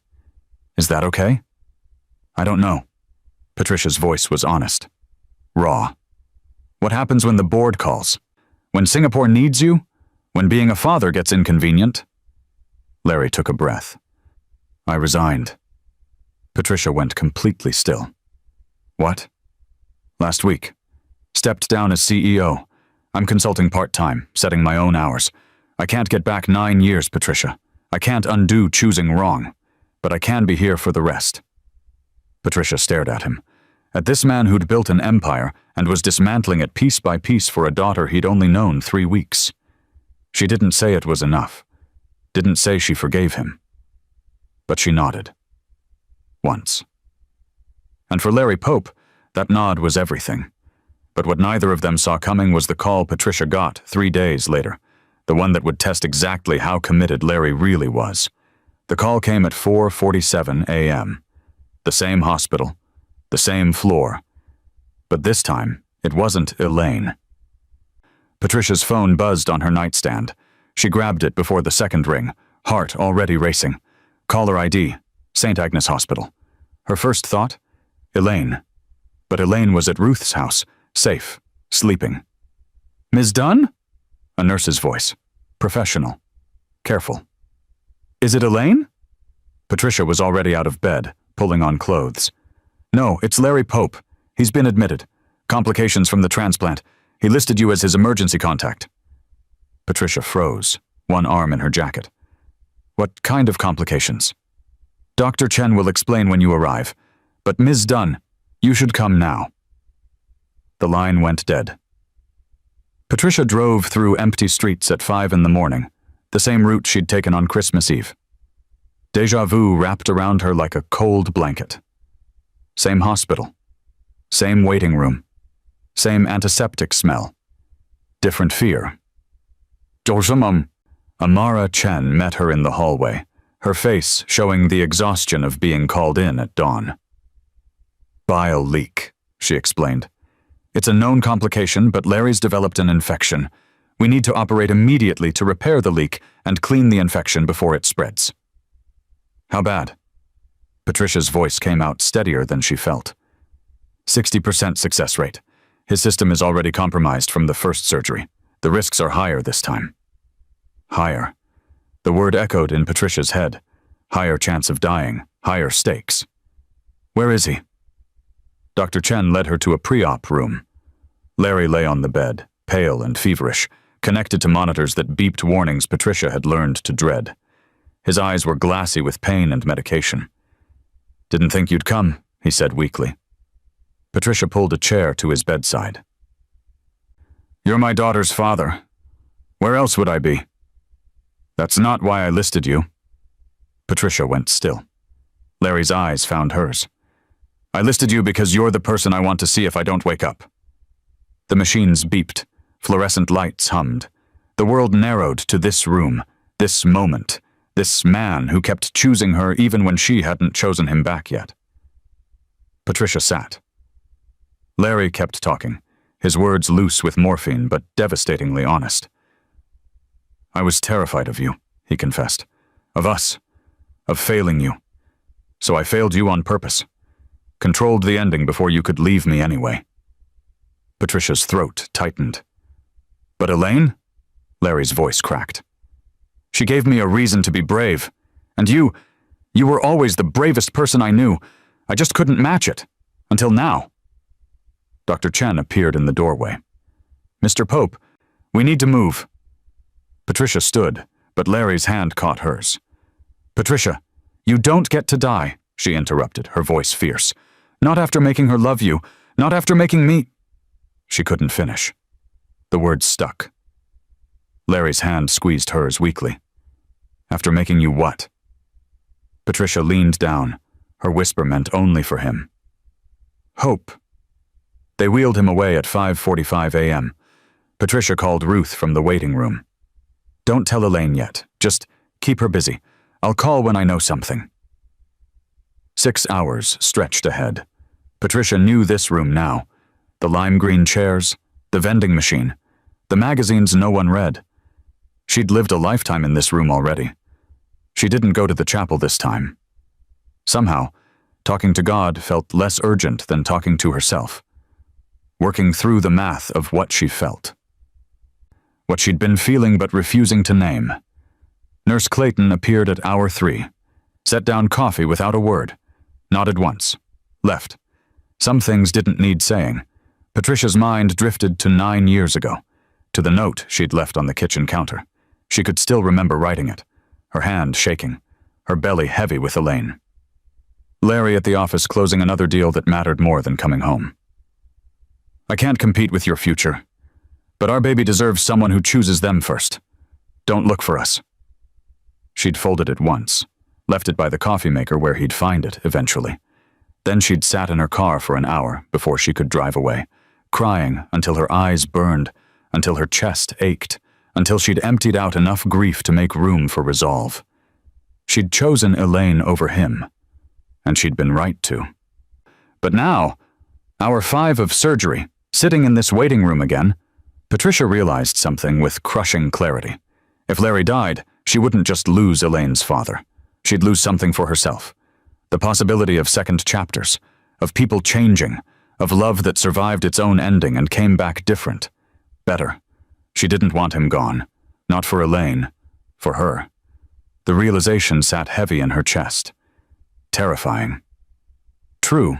Is that okay? I don't know. Patricia's voice was honest. Raw. What happens when the board calls? When Singapore needs you? When being a father gets inconvenient? Larry took a breath. I resigned. Patricia went completely still. What? Last week. Stepped down as CEO. I'm consulting part-time, setting my own hours. I can't get back 9 years, Patricia. I can't undo choosing wrong, but I can be here for the rest. Patricia stared at him. At this man who'd built an empire and was dismantling it piece by piece for a daughter he'd only known 3 weeks. She didn't say it was enough. Didn't say she forgave him. But she nodded. Once. And for Larry Pope, that nod was everything. But what neither of them saw coming was the call Patricia got 3 days later, the one that would test exactly how committed Larry really was. The call came at 4:47 a.m. The same hospital, the same floor. But this time, it wasn't Elaine. Patricia's phone buzzed on her nightstand. She grabbed it before the second ring, heart already racing. Caller ID, St. Agnes Hospital. Her first thought? Elaine. But Elaine was at Ruth's house, safe, sleeping. Ms. Dunn? A nurse's voice. Professional. Careful. Is it Elaine? Patricia was already out of bed, pulling on clothes. No, it's Larry Pope. He's been admitted. Complications from the transplant. He listed you as his emergency contact. Patricia froze, one arm in her jacket. What kind of complications? Dr. Chen will explain when you arrive. But Ms. Dunn, you should come now. The line went dead. Patricia drove through empty streets at 5 in the morning, the same route she'd taken on Christmas Eve. Déjà vu wrapped around her like a cold blanket. Same hospital. Same waiting room. Same antiseptic smell. Different fear. Josamum. Amara Chen met her in the hallway, her face showing the exhaustion of being called in at dawn. Bile leak, she explained. It's a known complication, but Larry's developed an infection. We need to operate immediately to repair the leak and clean the infection before it spreads. How bad? Patricia's voice came out steadier than she felt. 60% success rate. His system is already compromised from the first surgery. The risks are higher this time. Higher. The word echoed in Patricia's head. Higher chance of dying, higher stakes. Where is he? Dr. Chen led her to a pre-op room. Larry lay on the bed, pale and feverish, connected to monitors that beeped warnings Patricia had learned to dread. His eyes were glassy with pain and medication. Didn't think you'd come, he said weakly. Patricia pulled a chair to his bedside. You're my daughter's father. Where else would I be? That's not why I listed you. Patricia went still. Larry's eyes found hers. I listed you because you're the person I want to see if I don't wake up. The machines beeped. Fluorescent lights hummed. The world narrowed to this room, this moment, this man who kept choosing her even when she hadn't chosen him back yet. Patricia sat. Larry kept talking, his words loose with morphine but devastatingly honest. I was terrified of you, he confessed. Of us. Of failing you. So I failed you on purpose. Controlled the ending before you could leave me anyway. Patricia's throat tightened. But Elaine? Larry's voice cracked. She gave me a reason to be brave. And you were always the bravest person I knew. I just couldn't match it. Until now. Dr. Chen appeared in the doorway. Mr. Pope, we need to move. Patricia stood, but Larry's hand caught hers. Patricia, you don't get to die, she interrupted, her voice fierce. Not after making her love you. Not after making me... She couldn't finish. The words stuck. Larry's hand squeezed hers weakly. After making you what? Patricia leaned down. Her whisper meant only for him. Hope. They wheeled him away at 5:45 a.m. Patricia called Ruth from the waiting room. Don't tell Elaine yet. Just keep her busy. I'll call when I know something. 6 hours stretched ahead. Patricia knew this room now. The lime green chairs, the vending machine, the magazines no one read. She'd lived a lifetime in this room already. She didn't go to the chapel this time. Somehow, talking to God felt less urgent than talking to herself. Working through the math of what she felt. What she'd been feeling but refusing to name. Nurse Clayton appeared at hour 3, set down coffee without a word, nodded once, left. Some things didn't need saying. Patricia's mind drifted to 9 years ago, to the note she'd left on the kitchen counter. She could still remember writing it, her hand shaking, her belly heavy with Elaine. Larry at the office closing another deal that mattered more than coming home. I can't compete with your future, but our baby deserves someone who chooses them first. Don't look for us. She'd folded it once, left it by the coffee maker where he'd find it eventually. Then she'd sat in her car for an hour before she could drive away, crying until her eyes burned, until her chest ached, until she'd emptied out enough grief to make room for resolve. She'd chosen Elaine over him, and she'd been right to. But now, hour 5 of surgery, sitting in this waiting room again, Patricia realized something with crushing clarity. If Larry died, she wouldn't just lose Elaine's father. She'd lose something for herself. The possibility of second chapters, of people changing, of love that survived its own ending and came back different. Better. She didn't want him gone. Not for Elaine. For her. The realization sat heavy in her chest. Terrifying. True.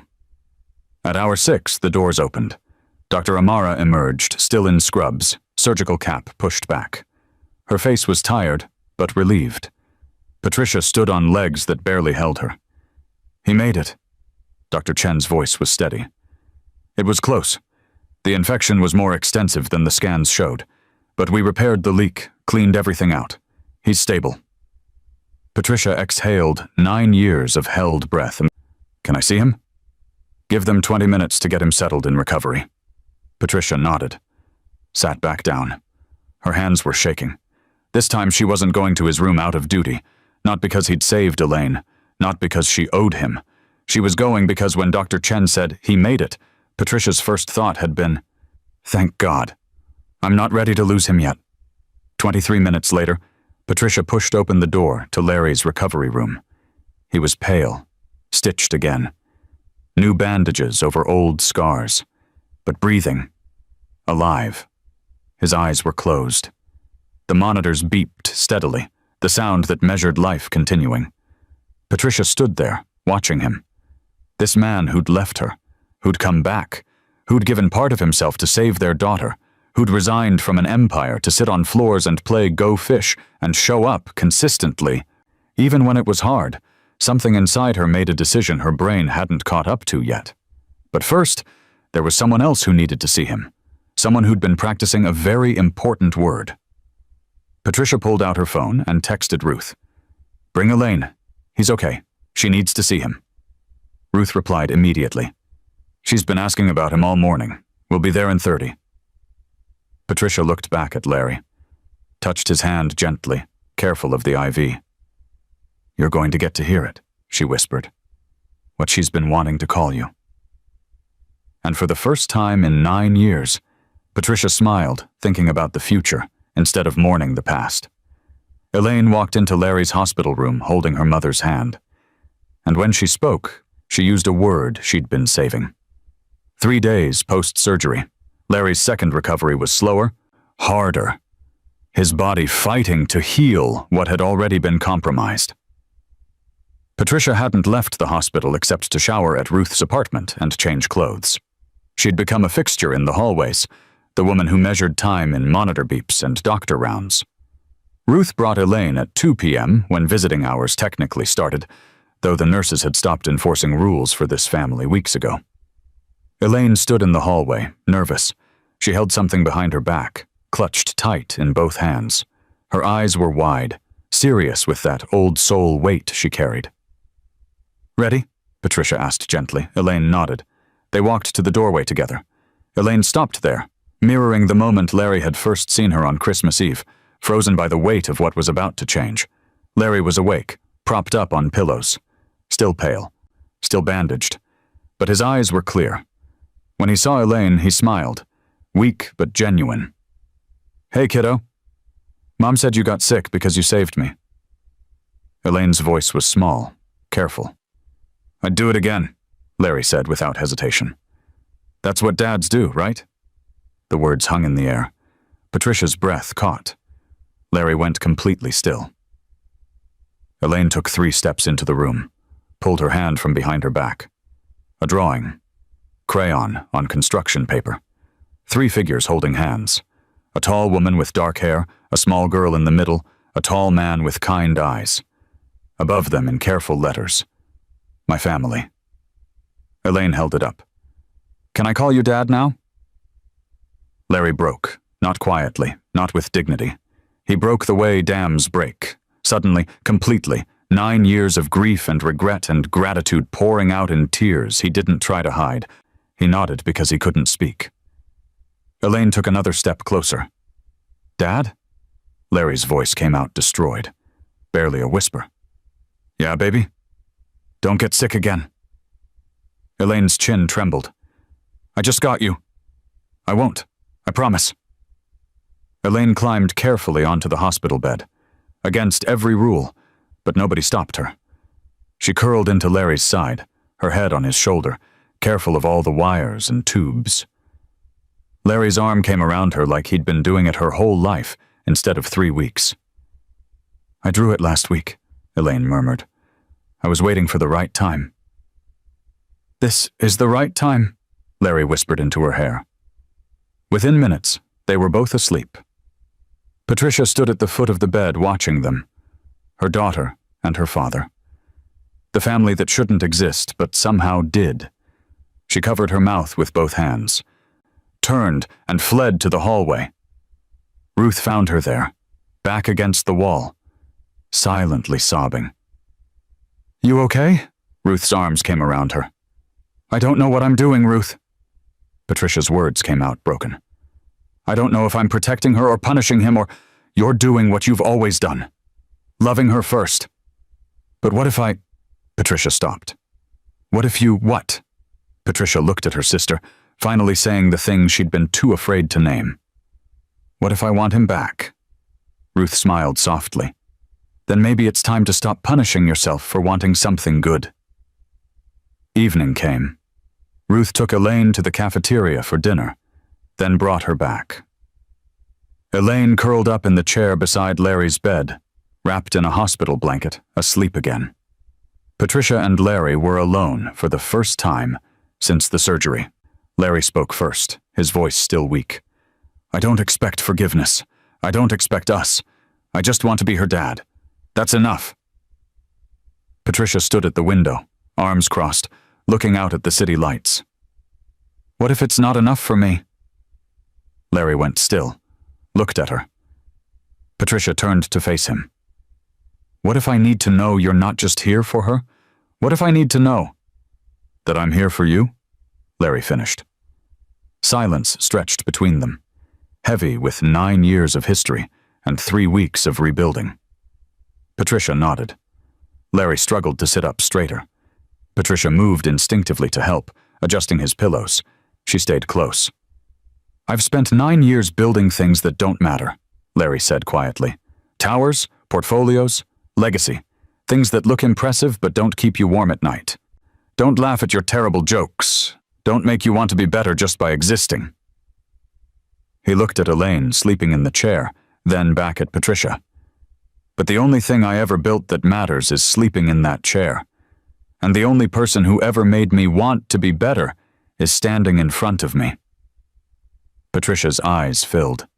At hour 6, the doors opened. Dr. Amara emerged, still in scrubs, surgical cap pushed back. Her face was tired, but relieved. Patricia stood on legs that barely held her. He made it. Dr. Chen's voice was steady. It was close. The infection was more extensive than the scans showed, but we repaired the leak, cleaned everything out. He's stable. Patricia exhaled 9 years of held breath. Can I see him? Give them 20 minutes to get him settled in recovery. Patricia nodded, sat back down. Her hands were shaking. This time she wasn't going to his room out of duty, not because he'd saved Elaine, not because she owed him. She was going because when Dr. Chen said he made it, Patricia's first thought had been, thank God. I'm not ready to lose him yet. 23 minutes later, Patricia pushed open the door to Larry's recovery room. He was pale, stitched again. New bandages over old scars, but breathing, alive. His eyes were closed. The monitors beeped steadily, the sound that measured life continuing. Patricia stood there, watching him. This man who'd left her, who'd come back, who'd given part of himself to save their daughter, who'd resigned from an empire to sit on floors and play Go Fish and show up consistently. Even when it was hard, something inside her made a decision her brain hadn't caught up to yet. But first, there was someone else who needed to see him, someone who'd been practicing a very important word. Patricia pulled out her phone and texted Ruth. Bring Elaine. He's okay. She needs to see him. Ruth replied immediately. She's been asking about him all morning. We'll be there in 30. Patricia looked back at Larry, touched his hand gently, careful of the IV. You're going to get to hear it, she whispered. What she's been wanting to call you. And for the first time in 9 years, Patricia smiled, thinking about the future, instead of mourning the past. Elaine walked into Larry's hospital room holding her mother's hand. And when she spoke, she used a word she'd been saving. 3 days post-surgery, Larry's second recovery was slower, harder. His body fighting to heal what had already been compromised. Patricia hadn't left the hospital except to shower at Ruth's apartment and change clothes. She'd become a fixture in the hallways, the woman who measured time in monitor beeps and doctor rounds. Ruth brought Elaine at 2 p.m. when visiting hours technically started, though the nurses had stopped enforcing rules for this family weeks ago. Elaine stood in the hallway, nervous. She held something behind her back, clutched tight in both hands. Her eyes were wide, serious with that old soul weight she carried. Ready? Patricia asked gently. Elaine nodded. They walked to the doorway together. Elaine stopped there, mirroring the moment Larry had first seen her on Christmas Eve, frozen by the weight of what was about to change. Larry was awake, propped up on pillows, still pale, still bandaged, but his eyes were clear. When he saw Elaine, he smiled, weak but genuine. Hey, kiddo. Mom said you got sick because you saved me. Elaine's voice was small, careful. I'd do it again, Larry said without hesitation. That's what dads do, right? The words hung in the air. Patricia's breath caught. Larry went completely still. Elaine took 3 steps into the room, pulled her hand from behind her back. A drawing. Crayon on construction paper. 3 figures holding hands. A tall woman with dark hair, a small girl in the middle, a tall man with kind eyes. Above them in careful letters. My family. Elaine held it up. Can I call you Dad now? Larry broke, not quietly, not with dignity. He broke the way dams break. Suddenly, completely, 9 years of grief and regret and gratitude pouring out in tears he didn't try to hide. He nodded because he couldn't speak. Elaine took another step closer. Dad? Larry's voice came out destroyed. Barely a whisper. Yeah, baby? Don't get sick again. Elaine's chin trembled. I just got you. I won't. I promise. Elaine climbed carefully onto the hospital bed, against every rule, but nobody stopped her. She curled into Larry's side, her head on his shoulder, careful of all the wires and tubes. Larry's arm came around her like he'd been doing it her whole life instead of 3 weeks. I drew it last week, Elaine murmured. I was waiting for the right time. This is the right time, Larry whispered into her hair. Within minutes, they were both asleep. Patricia stood at the foot of the bed watching them, her daughter and her father. The family that shouldn't exist, but somehow did. She covered her mouth with both hands, turned and fled to the hallway. Ruth found her there, back against the wall, silently sobbing. You okay? Ruth's arms came around her. I don't know what I'm doing, Ruth. Patricia's words came out broken. I don't know if I'm protecting her or punishing him or you're doing what you've always done. Loving her first. But what if I... Patricia stopped. What if you what? Patricia looked at her sister, finally saying the thing she'd been too afraid to name. What if I want him back? Ruth smiled softly. Then maybe it's time to stop punishing yourself for wanting something good. Evening came. Ruth took Elaine to the cafeteria for dinner, then brought her back. Elaine curled up in the chair beside Larry's bed, wrapped in a hospital blanket, asleep again. Patricia and Larry were alone for the first time since the surgery. Larry spoke first, his voice still weak. I don't expect forgiveness. I don't expect us. I just want to be her dad. That's enough. Patricia stood at the window, arms crossed, looking out at the city lights. What if it's not enough for me? Larry went still, looked at her. Patricia turned to face him. What if I need to know you're not just here for her? What if I need to know that I'm here for you? Larry finished. Silence stretched between them, heavy with 9 years of history and 3 weeks of rebuilding. Patricia nodded. Larry struggled to sit up straighter. Patricia moved instinctively to help, adjusting his pillows. She stayed close. I've spent 9 years building things that don't matter, Larry said quietly. Towers, portfolios, legacy. Things that look impressive but don't keep you warm at night. Don't laugh at your terrible jokes. Don't make you want to be better just by existing. He looked at Elaine, sleeping in the chair, then back at Patricia. But the only thing I ever built that matters is sleeping in that chair. And the only person who ever made me want to be better is standing in front of me. Patricia's eyes filled.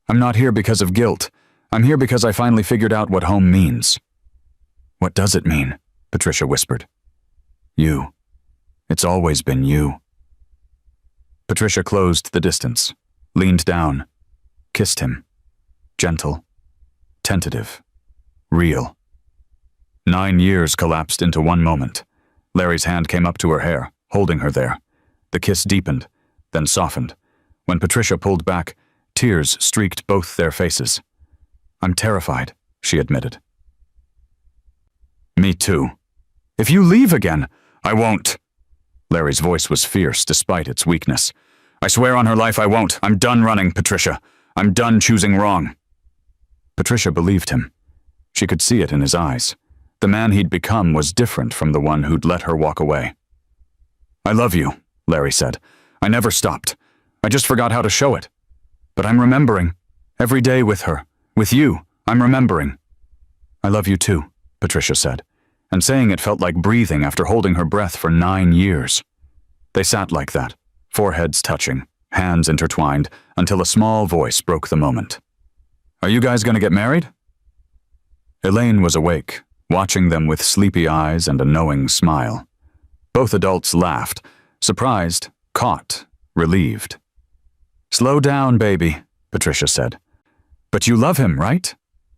I'm not here because of guilt. I'm here because I finally figured out what home means. What does it mean? Patricia whispered. You. It's always been you. Patricia closed the distance, leaned down, kissed him. Gentle, tentative, real. 9 years collapsed into one moment. Larry's hand came up to her hair, holding her there. The kiss deepened, then softened. When Patricia pulled back, tears streaked both their faces. I'm terrified, she admitted. Me too. If you leave again, I won't. Larry's voice was fierce despite its weakness. I swear on her life I won't. I'm done running, Patricia. I'm done choosing wrong. Patricia believed him. She could see it in his eyes. The man he'd become was different from the one who'd let her walk away. I love you, Larry said. I never stopped. I just forgot how to show it. But I'm remembering. Every day with her. With you, I'm remembering. I love you too, Patricia said, and saying it felt like breathing after holding her breath for 9 years. They sat like that, foreheads touching, hands intertwined, until a small voice broke the moment. Are you guys going to get married? Elaine was awake, watching them with sleepy eyes and a knowing smile. Both adults laughed, surprised, caught, relieved. Slow down, baby, Patricia said. But you love him, right?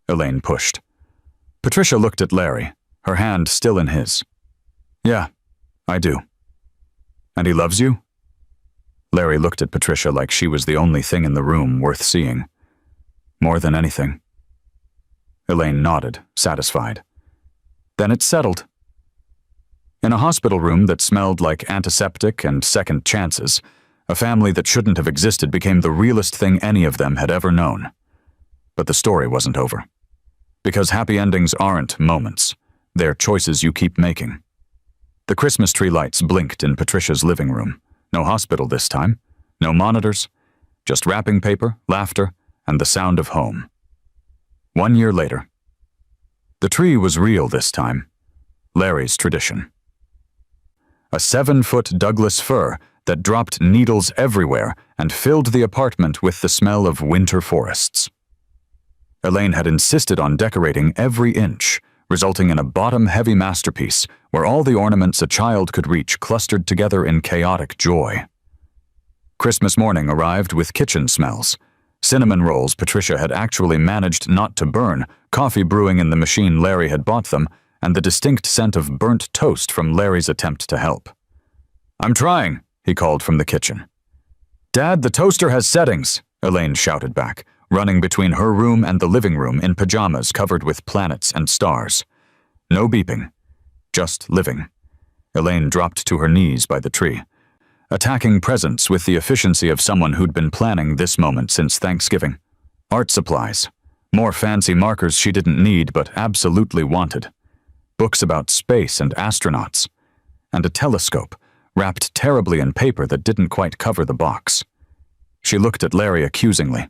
Elaine pushed. Patricia looked at Larry, her hand still in his. Yeah, I do. And he loves you? Larry looked at Patricia like she was the only thing in the room worth seeing. More than anything. Elaine nodded, satisfied. Then it settled. In a hospital room that smelled like antiseptic and second chances, a family that shouldn't have existed became the realest thing any of them had ever known. But the story wasn't over. Because happy endings aren't moments. They're choices you keep making. The Christmas tree lights blinked in Patricia's living room. No hospital this time. No monitors. Just wrapping paper, laughter, and the sound of home. 1 year later. The tree was real this time. Larry's tradition. A 7-foot Douglas fir that dropped needles everywhere and filled the apartment with the smell of winter forests. Elaine had insisted on decorating every inch, resulting in a bottom-heavy masterpiece where all the ornaments a child could reach clustered together in chaotic joy. Christmas morning arrived with kitchen smells. Cinnamon rolls Patricia had actually managed not to burn, coffee brewing in the machine Larry had bought them, and the distinct scent of burnt toast from Larry's attempt to help. "I'm trying," he called from the kitchen. "Dad, the toaster has settings," Elaine shouted back, running between her room and the living room in pajamas covered with planets and stars. No beeping. Just living. Elaine dropped to her knees by the tree, attacking presents with the efficiency of someone who'd been planning this moment since Thanksgiving. Art supplies. More fancy markers she didn't need but absolutely wanted. Books about space and astronauts. And a telescope, wrapped terribly in paper that didn't quite cover the box. She looked at Larry accusingly.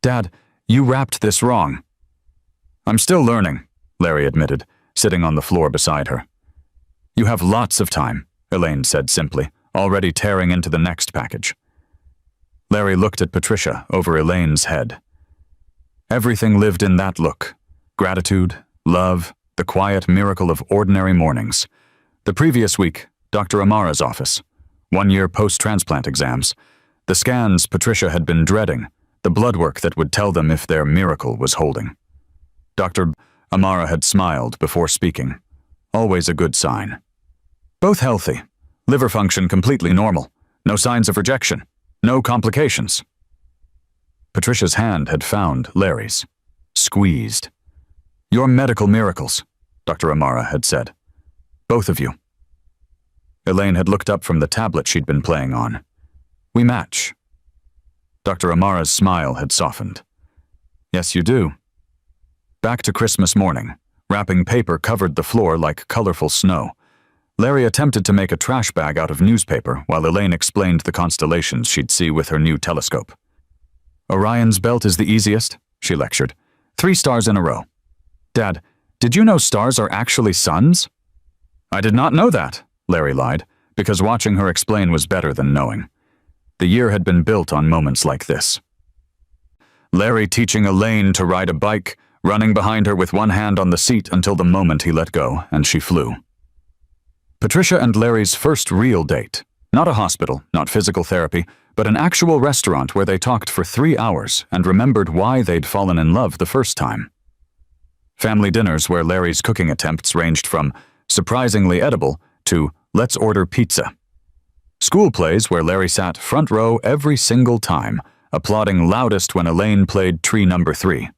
"Dad, you wrapped this wrong." "I'm still learning," Larry admitted, sitting on the floor beside her. "You have lots of time," Elaine said simply, already tearing into the next package. Larry looked at Patricia over Elaine's head. Everything lived in that look. Gratitude, love, the quiet miracle of ordinary mornings. The previous week, Dr. Amara's office. 1 year post-transplant exams. The scans Patricia had been dreading. The blood work that would tell them if their miracle was holding. Dr. Amara had smiled before speaking. Always a good sign. Both healthy. Liver function completely normal. No signs of rejection. No complications. Patricia's hand had found Larry's. Squeezed. "Your medical miracles," Dr. Amara had said. "Both of you." Elaine had looked up from the tablet she'd been playing on. "We match." Dr. Amara's smile had softened. "Yes, you do." Back to Christmas morning. Wrapping paper covered the floor like colorful snow. Larry attempted to make a trash bag out of newspaper while Elaine explained the constellations she'd see with her new telescope. "Orion's belt is the easiest," she lectured. 3 stars in a row. "Dad, did you know stars are actually suns?" "I did not know that," Larry lied, because watching her explain was better than knowing. The year had been built on moments like this. Larry teaching Elaine to ride a bike, running behind her with one hand on the seat until the moment he let go, and she flew. Patricia and Larry's first real date. Not a hospital, not physical therapy, but an actual restaurant where they talked for 3 hours and remembered why they'd fallen in love the first time. Family dinners where Larry's cooking attempts ranged from surprisingly edible to let's order pizza. School plays where Larry sat front row every single time, applauding loudest when Elaine played tree number 3.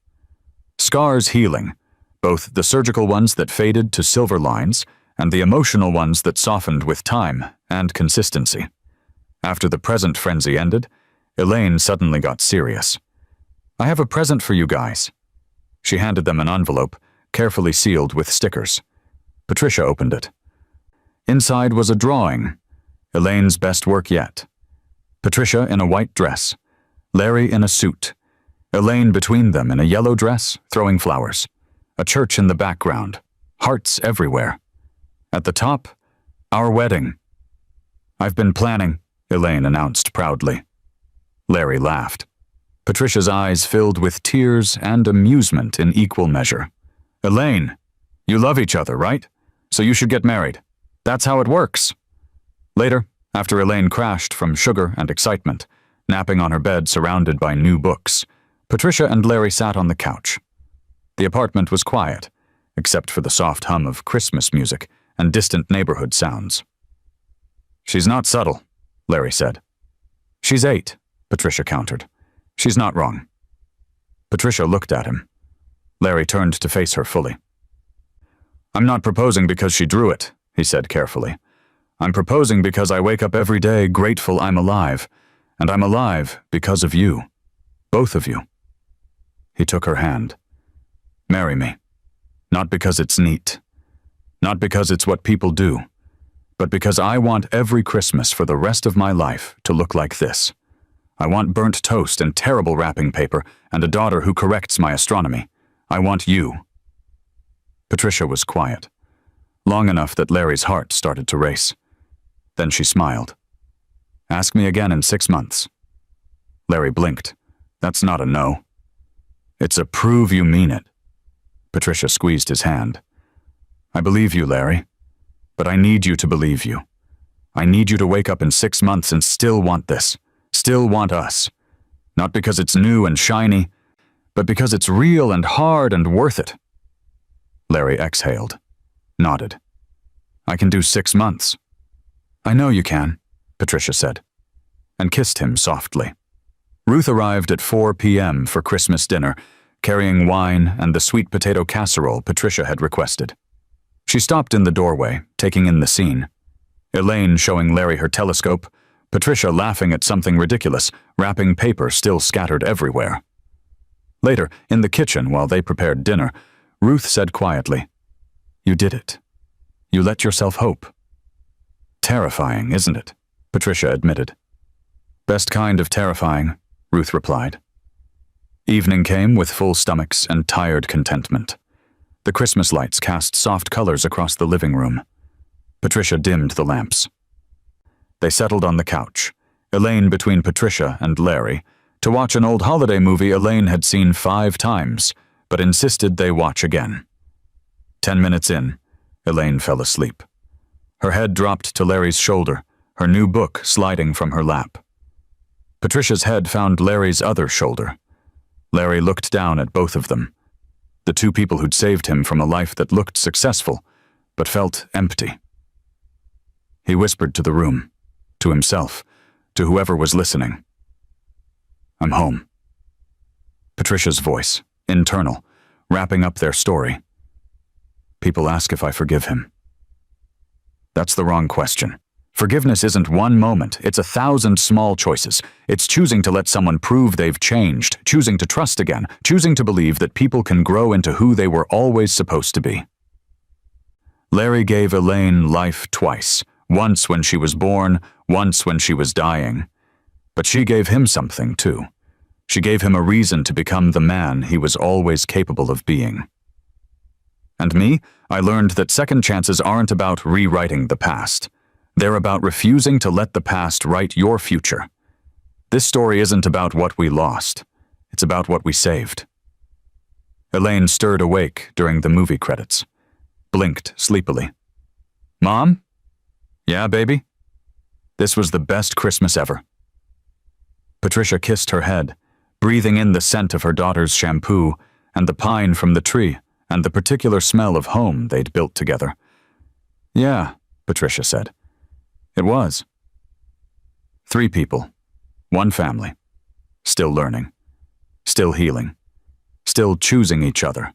Scars healing, both the surgical ones that faded to silver lines and the emotional ones that softened with time and consistency. After the present frenzy ended, Elaine suddenly got serious. "I have a present for you guys." She handed them an envelope, carefully sealed with stickers. Patricia opened it. Inside was a drawing. Elaine's best work yet. Patricia in a white dress. Larry in a suit. Elaine between them in a yellow dress, throwing flowers. A church in the background. Hearts everywhere. At the top, our wedding. "I've been planning," Elaine announced proudly. Larry laughed. Patricia's eyes filled with tears and amusement in equal measure. "Elaine, you love each other, right? So you should get married. That's how it works." Later, after Elaine crashed from sugar and excitement, napping on her bed surrounded by new books, Patricia and Larry sat on the couch. The apartment was quiet, except for the soft hum of Christmas music and distant neighborhood sounds. "She's not subtle," Larry said. "She's 8, Patricia countered. "She's not wrong." Patricia looked at him. Larry turned to face her fully. I'm not proposing because she drew it, he said carefully. I'm proposing because I wake up every day grateful I'm alive, and I'm alive because of you. Both of you. He took her hand. Marry me. Not because it's neat. Not because it's what people do. But because I want every Christmas for the rest of my life to look like this. I want burnt toast and terrible wrapping paper and a daughter who corrects my astronomy. I want you. Patricia was quiet. Long enough that Larry's heart started to race. Then she smiled. Ask me again in 6 months. Larry blinked. That's not a no. It's a prove you mean it. Patricia squeezed his hand. I believe you, Larry. But I need you to believe you. I need you to wake up in 6 months and still want this. Still want us. Not because it's new and shiny, but because it's real and hard and worth it. Larry exhaled. Nodded. I can do 6 months. I know you can, Patricia said, and kissed him softly. Ruth arrived at 4 p.m. for Christmas dinner, carrying wine and the sweet potato casserole Patricia had requested. She stopped in the doorway, taking in the scene. Elaine showing Larry her telescope, Patricia laughing at something ridiculous, wrapping paper still scattered everywhere. Later, in the kitchen while they prepared dinner, Ruth said quietly, You did it. You let yourself hope. Terrifying, isn't it? Patricia admitted. Best kind of terrifying, Ruth replied. Evening came with full stomachs and tired contentment. The Christmas lights cast soft colors across the living room. Patricia dimmed the lamps. They settled on the couch, Elaine between Patricia and Larry, to watch an old holiday movie Elaine had seen 5 times, but insisted they watch again. 10 minutes in, Elaine fell asleep. Her head dropped to Larry's shoulder, her new book sliding from her lap. Patricia's head found Larry's other shoulder. Larry looked down at both of them, the 2 people who'd saved him from a life that looked successful, but felt empty. He whispered to the room, to himself, to whoever was listening. I'm home. Patricia's voice, internal, wrapping up their story. People ask if I forgive him. That's the wrong question. Forgiveness isn't one moment, it's 1,000 small choices. It's choosing to let someone prove they've changed, choosing to trust again, choosing to believe that people can grow into who they were always supposed to be. Larry gave Elaine life twice, once when she was born, once when she was dying. But she gave him something, too. She gave him a reason to become the man he was always capable of being. And me, I learned that second chances aren't about rewriting the past. They're about refusing to let the past write your future. This story isn't about what we lost. It's about what we saved. Elaine stirred awake during the movie credits, blinked sleepily. Mom? Yeah, baby? This was the best Christmas ever. Patricia kissed her head, breathing in the scent of her daughter's shampoo and the pine from the tree and the particular smell of home they'd built together. Yeah, Patricia said. It was. 3 people, 1 family, still learning, still healing, still choosing each other.